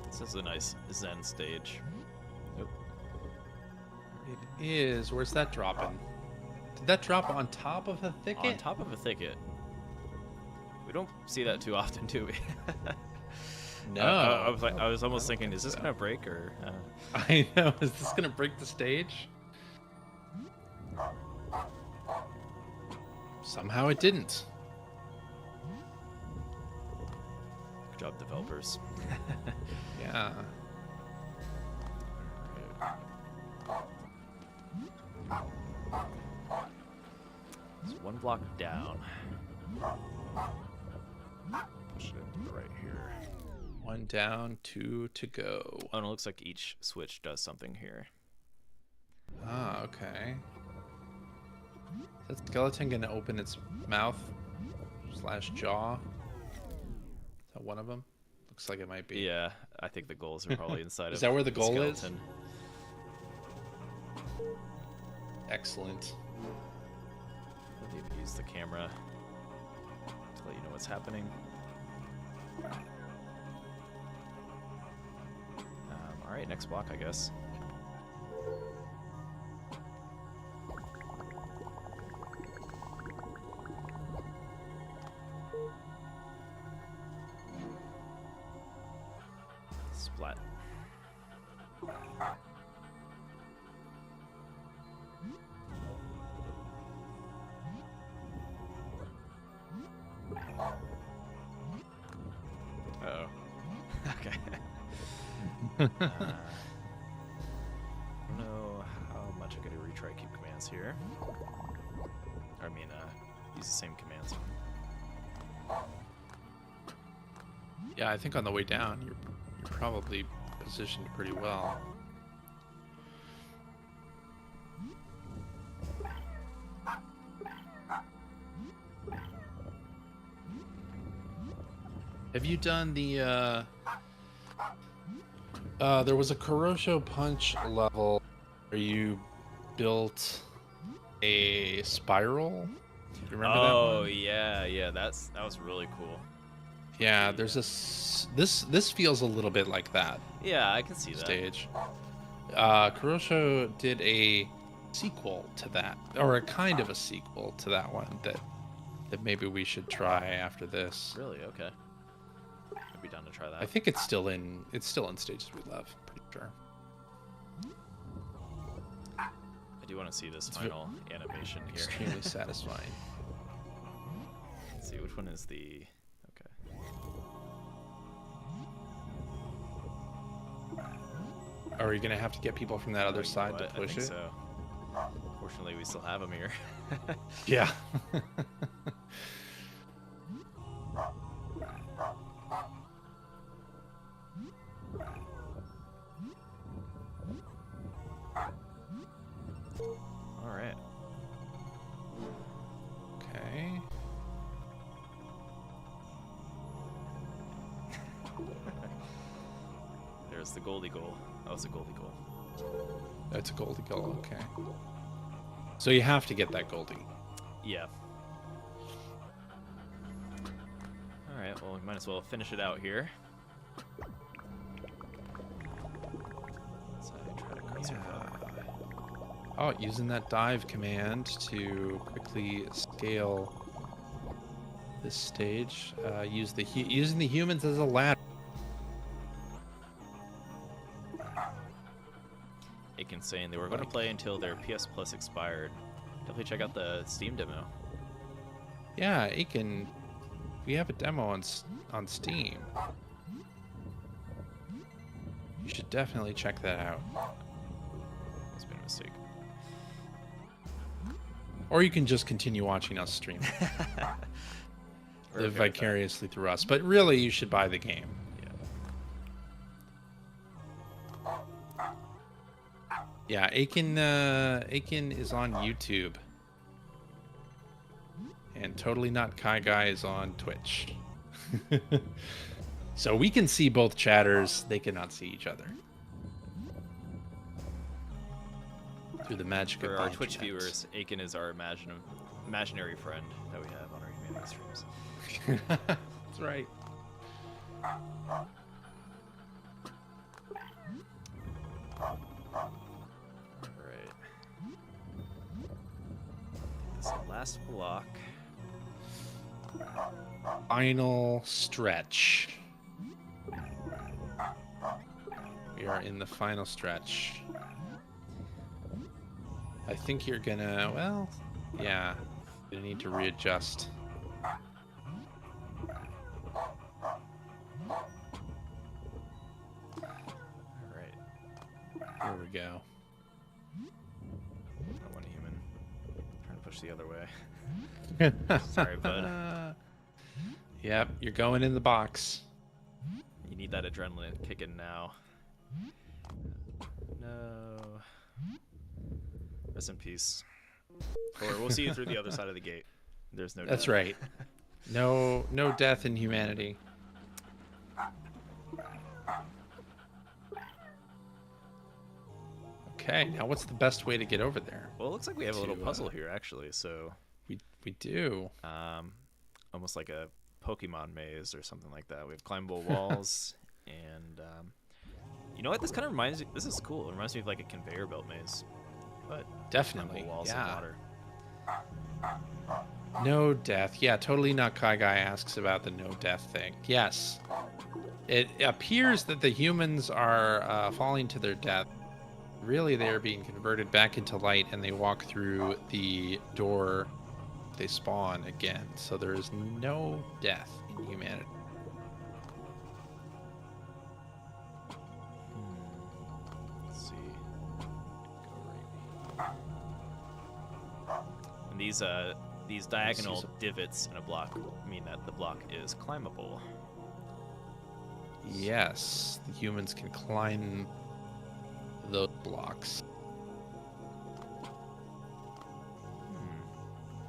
Speaker 1: This is a nice Zen stage.
Speaker 2: It is. Where's that dropping? Did that drop on top of a thicket?
Speaker 1: On top of a thicket. We don't see that too often, do we?
Speaker 2: No.
Speaker 1: I was almost
Speaker 2: I don't
Speaker 1: thinking, is this
Speaker 2: so.
Speaker 1: gonna break or?
Speaker 2: I know. Is this gonna break the stage? Somehow it didn't.
Speaker 1: job, developers.
Speaker 2: Yeah.
Speaker 1: It's one block down. Push it right here.
Speaker 2: One down, two to go.
Speaker 1: Oh, and it looks like each switch does something here.
Speaker 2: Ah, okay. Is that skeleton gonna open its mouth / jaw? Is that one of them? Looks like it might be.
Speaker 1: Yeah, I think the goals are probably inside
Speaker 2: Is
Speaker 1: of
Speaker 2: that where the goal
Speaker 1: skeleton.
Speaker 2: is? Excellent.
Speaker 1: Maybe use the camera to let you know what's happening. All right, next block, I guess. Splat. Uh-oh. Okay. I don't know how much I gotta retry keep commands here. I mean, use the same commands.
Speaker 2: Yeah, I think on the way down, you're probably positioned pretty well. Have you done the there was a Kurosho Punch level where you built a spiral? Do you remember that one?
Speaker 1: Oh yeah, that was really cool.
Speaker 2: Yeah, there's this feels a little bit like that
Speaker 1: Yeah, I can see that.
Speaker 2: stage. Kurosho did a sequel to that, or a kind of a sequel to that one that maybe we should try after this.
Speaker 1: Really? Okay. I'd be down to try that.
Speaker 2: I think it's still in Stages We Love, pretty sure.
Speaker 1: I do want to see this final animation here.
Speaker 2: Extremely satisfying.
Speaker 1: Let's see, which one is the... Okay.
Speaker 2: Are you gonna have to get people from that other side to
Speaker 1: I
Speaker 2: push
Speaker 1: think
Speaker 2: it?
Speaker 1: so. Fortunately, we still have them here.
Speaker 2: Yeah.
Speaker 1: All right.
Speaker 2: Okay.
Speaker 1: There's the Goldie goal. That was a Goldie goal.
Speaker 2: That's a Goldie goal. Okay. So you have to get that Goldie.
Speaker 1: Yeah. All right. Well, we might as well finish it out here. So I try to conserve that.
Speaker 2: Oh, using that dive command to quickly scale this stage. Using the humans as a ladder.
Speaker 1: Aiken saying they were going to play until their PS Plus expired. Definitely check out the Steam demo.
Speaker 2: Yeah, Aiken, we have a demo on Steam. You should definitely check that out.
Speaker 1: It's been a mistake.
Speaker 2: Or you can just continue watching us stream. Live vicariously through us. But really, you should buy the game. Yeah, Aiken is on YouTube. And Totally Not Kai Guy is on Twitch. So we can see both chatters. They cannot see each other. Through the magic of
Speaker 1: For
Speaker 2: the
Speaker 1: our Twitch
Speaker 2: internet.
Speaker 1: viewers, Aiken is our imaginary friend that we have on our humanity streams.
Speaker 2: That's right.
Speaker 1: Alright. This is the last block.
Speaker 2: Final stretch. We are in the final stretch. I think you're gonna, well, yeah, you need to readjust.
Speaker 1: switch the other way. Sorry, bud.
Speaker 2: Yep, you're going in the box.
Speaker 1: You need that adrenaline kicking now. No. Rest in peace. Or we'll see you through the other side of the gate. There's no
Speaker 2: That's
Speaker 1: death.
Speaker 2: right. No death in humanity. Okay, now what's the best way to get over there?
Speaker 1: Well, it looks like we have a little puzzle here, actually. So
Speaker 2: we do.
Speaker 1: Almost like a Pokemon maze or something like that. We have climbable walls, and you know what? This kind of reminds me. This is cool. It reminds me of like a conveyor belt maze, but
Speaker 2: Definitely.
Speaker 1: climbable walls
Speaker 2: Yeah.
Speaker 1: and water.
Speaker 2: No death. Yeah, totally not Kai Guy asks about the no death thing. Yes. It appears that the humans are falling to their death. Really, they are being converted back into light, and they walk through the door. They spawn again. So there is no death in humanity.
Speaker 1: Let's see. Go right. And these diagonal divots in a block mean that the block is climbable.
Speaker 2: Yes, the humans can climb those blocks.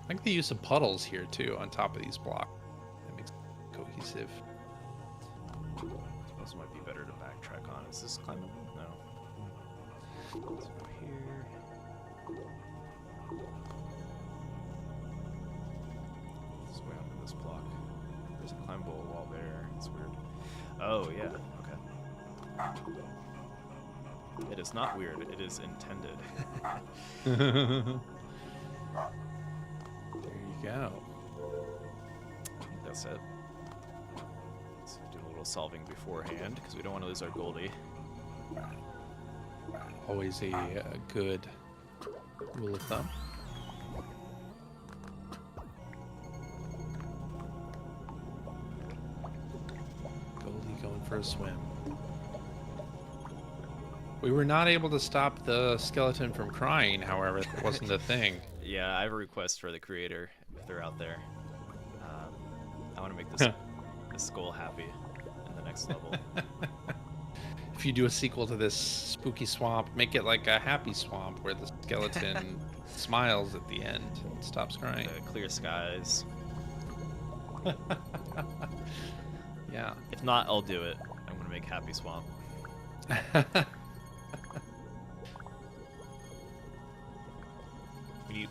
Speaker 2: I like the use of puddles here too on top of these blocks. That makes it cohesive.
Speaker 1: I suppose it might be better to backtrack on. Is this climbable? No. Let's go here. This way onto this block. There's a climbable wall there. It's weird. Oh, yeah. Okay. It is not weird. It is intended.
Speaker 2: There you go.
Speaker 1: I think that's it. Let's do a little solving beforehand because we don't want to lose our Goldie.
Speaker 2: Always a good rule of thumb. Goldie going for a swim. We were not able to stop the skeleton from crying, however. It wasn't a thing.
Speaker 1: Yeah, I have a request for the creator if they're out there. I want to make this skull happy in the next level.
Speaker 2: If you do a sequel to this spooky swamp, make it like a happy swamp where the skeleton smiles at the end and stops crying.
Speaker 1: Clear skies.
Speaker 2: Yeah.
Speaker 1: If not, I'll do it. I'm gonna make Happy Swamp.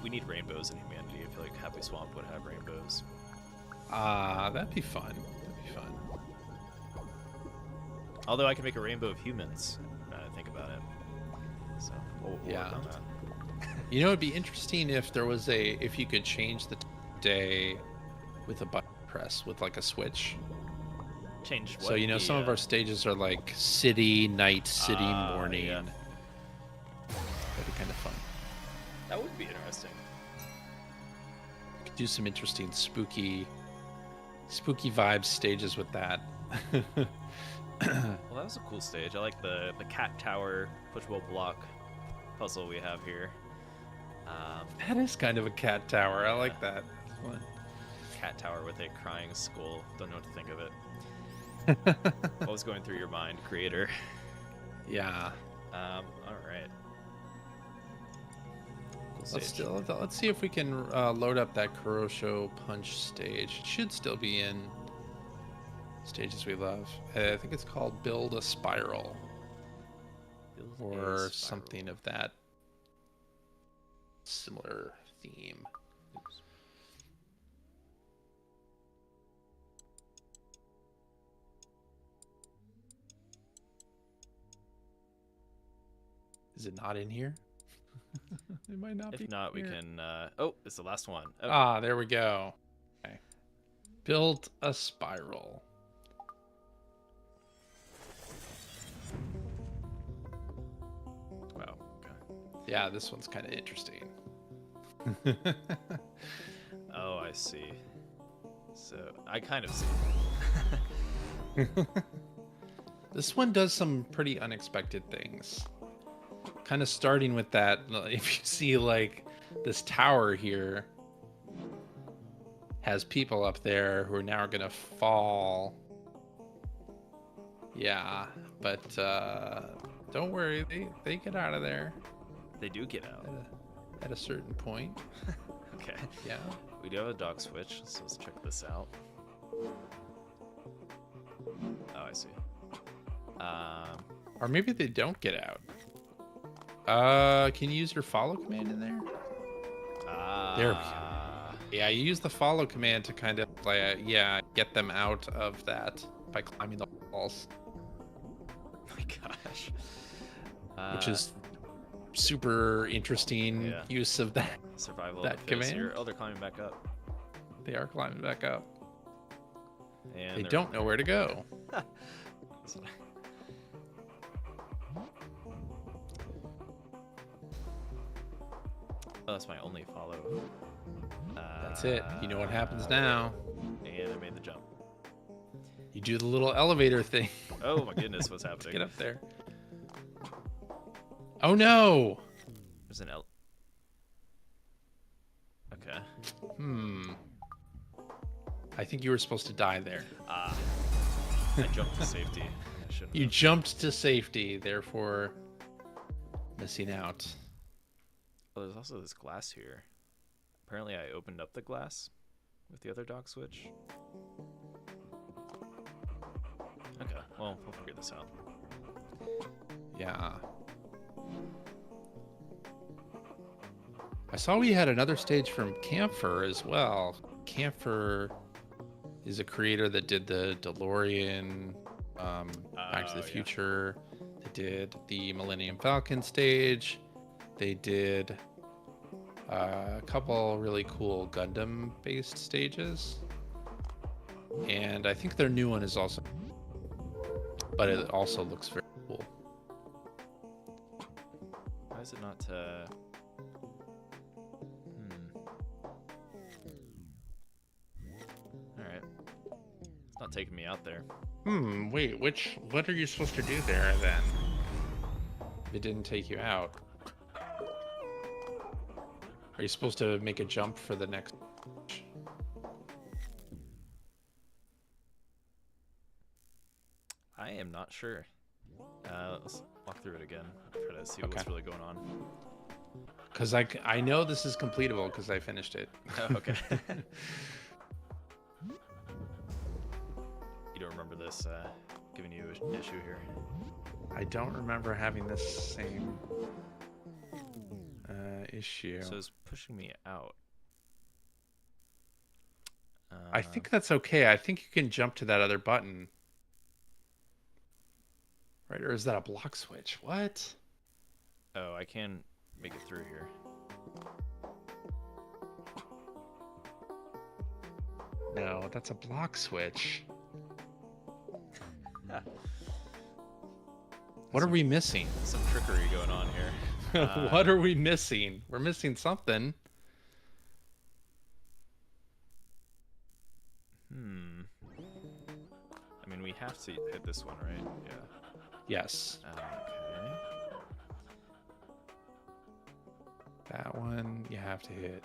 Speaker 1: We need rainbows in humanity. I feel like Happy Swamp would have rainbows.
Speaker 2: That'd be fun. That'd be fun.
Speaker 1: Although I can make a rainbow of humans. Now that I think about it. So we'll work on that.
Speaker 2: You know, it'd be interesting if there was if you could change the day with a button press with like a switch.
Speaker 1: Change what?
Speaker 2: So you know, some of our stages are like city, night, city, morning.
Speaker 1: Yeah.
Speaker 2: That'd be kind of fun.
Speaker 1: That would be interesting.
Speaker 2: Could do some interesting spooky vibe stages with that.
Speaker 1: Well, that was a cool stage. I like the cat tower pushable block puzzle we have here.
Speaker 2: That is kind of a cat tower. I like that. Fun.
Speaker 1: Cat tower with a crying skull. Don't know what to think of it. What was going through your mind, creator?
Speaker 2: Yeah.
Speaker 1: All right. Cool
Speaker 2: Let's see if we can load up that Kurosho Punch stage. It should still be in stages we love. I think it's called Build a Spiral. Or something of that similar theme. Oops. Is it not in here? It might not be.
Speaker 1: If not, we can. Oh, it's the last one. Oh.
Speaker 2: Ah, there we go. Okay. Build a spiral.
Speaker 1: Wow. Okay.
Speaker 2: Yeah, this one's kind of interesting.
Speaker 1: Oh, I see. So I kind of see.
Speaker 2: This one does some pretty unexpected things. Kind of starting with that, if you see like this tower here has people up there who are now going to fall. Yeah, but don't worry, they get out of there.
Speaker 1: They do get out.
Speaker 2: At a certain point.
Speaker 1: Okay.
Speaker 2: Yeah.
Speaker 1: We do have a dog switch, so let's check this out. Oh, I see.
Speaker 2: Or maybe they don't get out. Can you use your follow command in there? There we go. Yeah, you use the follow command to kind of get them out of that by climbing the walls.
Speaker 1: Oh my gosh.
Speaker 2: Which is super interesting use of that.
Speaker 1: Survival
Speaker 2: that
Speaker 1: of the fittest
Speaker 2: command.
Speaker 1: here. Oh, they're climbing back up.
Speaker 2: They are climbing back up.
Speaker 1: And
Speaker 2: they
Speaker 1: they're-
Speaker 2: don't know where to go.
Speaker 1: Oh, that's my only follow.
Speaker 2: That's it. You know what happens now.
Speaker 1: And I made the jump.
Speaker 2: You do the little elevator thing.
Speaker 1: Oh my goodness, what's happening?
Speaker 2: Get up there. Oh no!
Speaker 1: There's an Okay.
Speaker 2: I think you were supposed to die there.
Speaker 1: I jumped to safety. I shouldn't
Speaker 2: You
Speaker 1: have.
Speaker 2: jumped to safety, therefore missing out.
Speaker 1: Oh, there's also this glass here. Apparently I opened up the glass with the other dog switch. Okay, well, we'll figure this out.
Speaker 2: Yeah. I saw we had another stage from Camphor as well. Camphor is a creator that did the DeLorean, Back to the Future. They did the Millennium Falcon stage. They did a couple really cool Gundam-based stages. And I think their new one is also... But it also looks very cool.
Speaker 1: Why is it not Alright. It's not taking me out there.
Speaker 2: Wait, what are you supposed to do there then? It didn't take you out. Are you supposed to make a jump for the next?
Speaker 1: I am not sure. Let's walk through it again. Try to see what's really going on.
Speaker 2: Because I know this is completable because I finished it.
Speaker 1: Oh, okay. You don't remember this giving you an issue here?
Speaker 2: I don't remember having this same issue.
Speaker 1: So it's pushing me out.
Speaker 2: I think that's okay. I think you can jump to that other button. Right, or is that a block switch? What?
Speaker 1: Oh, I can make it through here.
Speaker 2: No, that's a block switch. What are we missing?
Speaker 1: Some trickery going on here.
Speaker 2: What are we missing? We're missing something.
Speaker 1: I mean, we have to hit this one, right? Yeah.
Speaker 2: Yes.
Speaker 1: Okay.
Speaker 2: That one you have to hit.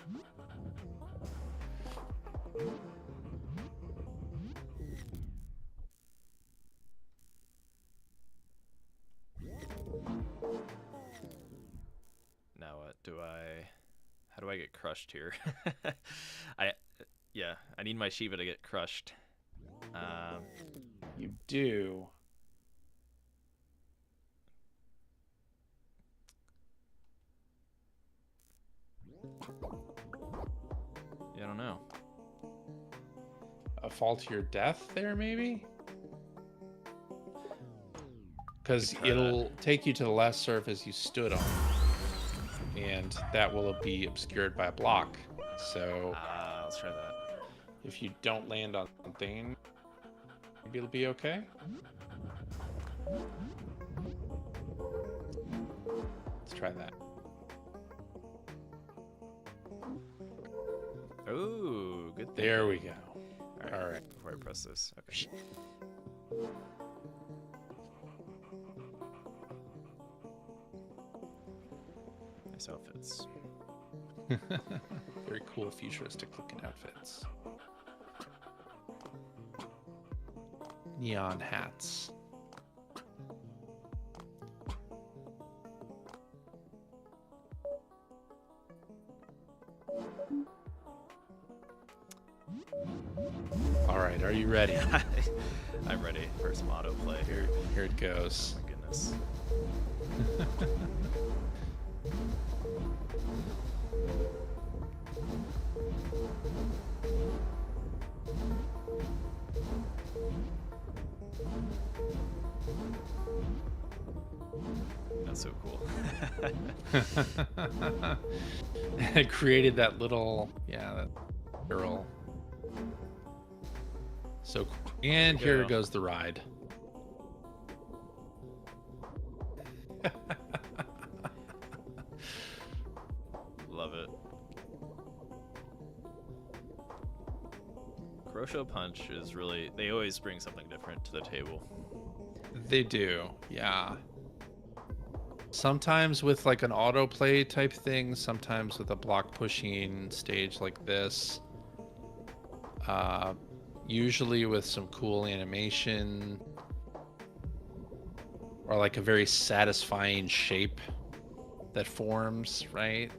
Speaker 1: Now what do how do I get crushed here? I need my Shiva to get crushed.
Speaker 2: You do.
Speaker 1: Yeah, I don't know.
Speaker 2: A fall to your death there, maybe? Because it'll take you to the last surface you stood on. And that will be obscured by a block. So
Speaker 1: Let's try that.
Speaker 2: if you don't land on something, maybe it'll be okay. Let's try that.
Speaker 1: Ooh, good thing.
Speaker 2: There we go.
Speaker 1: All right. Before I press this. Okay. Nice outfits.
Speaker 2: Very cool, futuristic looking outfits. Neon hats. All right, are you ready?
Speaker 1: I'm ready for some autoplay.
Speaker 2: Here it goes.
Speaker 1: Oh my goodness. That's so cool.
Speaker 2: It created that little, that girl. So cool. And here goes the ride.
Speaker 1: Love it. Crosho Punch is really, they always bring something different to the table.
Speaker 2: They do, yeah. Sometimes with like an autoplay type thing, sometimes with a block pushing stage like this. Usually with some cool animation or like a very satisfying shape that forms, right?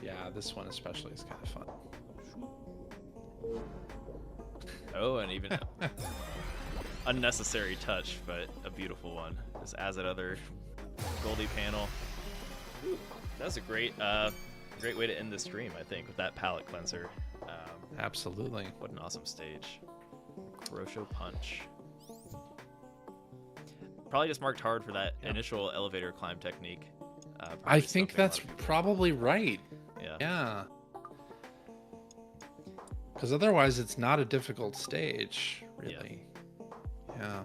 Speaker 2: Yeah, this one especially is kind of fun.
Speaker 1: Oh, and even unnecessary touch, but a beautiful one. Just adds that other Goldie panel. Ooh, that's a great way to end the stream, I think, with that palette cleanser.
Speaker 2: Absolutely.
Speaker 1: What an awesome stage. Crosho Punch. Probably just marked hard for that initial elevator climb technique.
Speaker 2: I think that's probably right.
Speaker 1: Yeah.
Speaker 2: Because otherwise it's not a difficult stage, really. Yeah.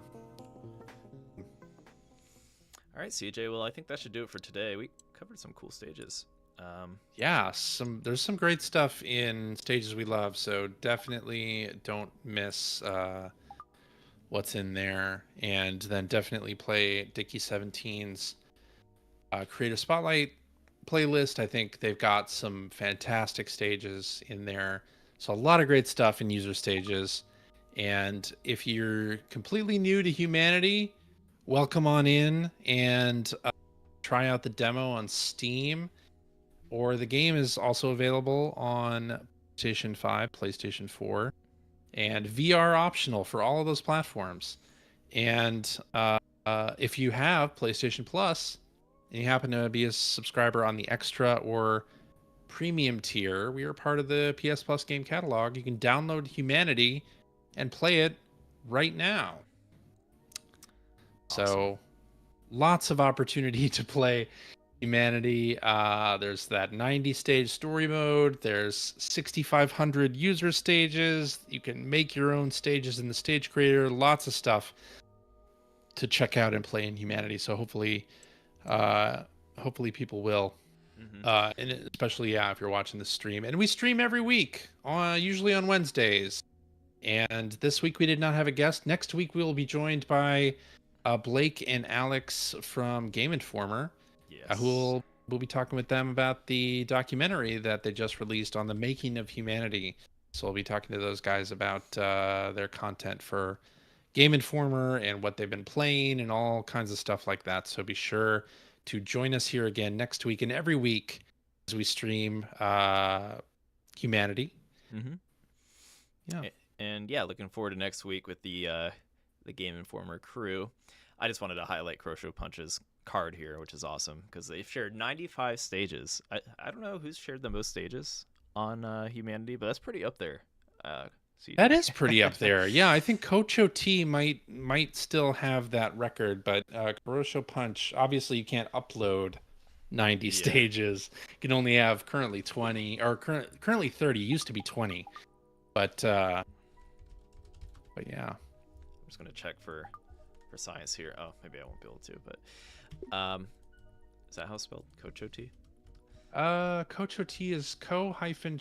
Speaker 1: All right, CJ. Well, I think that should do it for today. We covered some cool stages.
Speaker 2: There's some great stuff in stages we love, so definitely don't miss what's in there, and then definitely play Dicky 17's Creative Spotlight playlist. I think they've got some fantastic stages in there, so a lot of great stuff in user stages. And if you're completely new to Humanity, welcome on in and try out the demo on Steam. Or the game is also available on PlayStation 5, PlayStation 4, and VR optional for all of those platforms. And if you have PlayStation Plus and you happen to be a subscriber on the Extra or Premium tier, we are part of the PS Plus game catalog. You can download Humanity and play it right now.
Speaker 1: Awesome.
Speaker 2: So lots of opportunity to play Humanity. There's that 90 stage story mode. There's 6,500 user stages. You can make your own stages in the stage creator. Lots of stuff to check out and play in Humanity. So hopefully people will. And especially if you're watching the stream. And we stream every week, usually on Wednesdays. And this week we did not have a guest. Next week we will be joined by Blake and Alex from Game Informer.
Speaker 1: Yes.
Speaker 2: We'll be talking with them about the documentary that they just released on the making of Humanity. So we'll be talking to those guys about their content for Game Informer and what they've been playing and all kinds of stuff like that. So be sure to join us here again next week and every week as we stream Humanity.
Speaker 1: Yeah. And looking forward to next week with the Game Informer crew. I just wanted to highlight Crosho Punch's card here, which is awesome because they've shared 95 stages. I don't know who's shared the most stages on Humanity, but that's pretty up there.
Speaker 2: That is pretty up there. Yeah, I think Coach OT might still have that record, but Crosho Punch, obviously you can't upload 90 stages. You can only have currently 20 or currently 30. Used to be 20, but yeah.
Speaker 1: I'm just gonna check for science here. Oh, maybe I won't be able to, but is that how it's spelled? Coach OT?
Speaker 2: Coach OT is co-cho-t.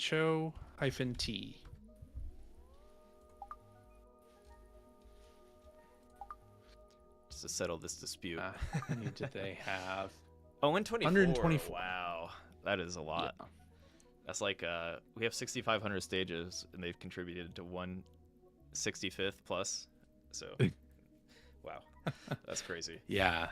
Speaker 1: Just to settle this dispute.
Speaker 2: How many did they have?
Speaker 1: Oh, 124.
Speaker 2: 124.
Speaker 1: Wow, that is a lot.
Speaker 2: Yeah.
Speaker 1: That's like we have 6,500 stages, and they've contributed to 165th plus. So, wow, that's crazy.
Speaker 2: Yeah.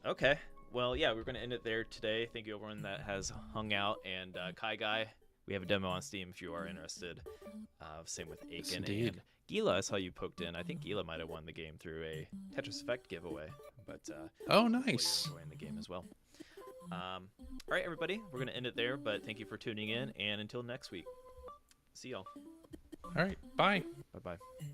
Speaker 1: Okay. Well, yeah, we're going to end it there today. Thank you, everyone that has hung out. And Kai Guy, we have a demo on Steam if you are interested. Same with Aiken.
Speaker 2: Yes,
Speaker 1: and Gila, I saw you poked in. I think Gila might have won the game through a Tetris Effect giveaway. But
Speaker 2: Oh, nice.
Speaker 1: You're enjoying the game as well. All right, everybody, we're going to end it there. But thank you for tuning in. And until next week, see y'all.
Speaker 2: All right. Bye.
Speaker 1: Bye-bye.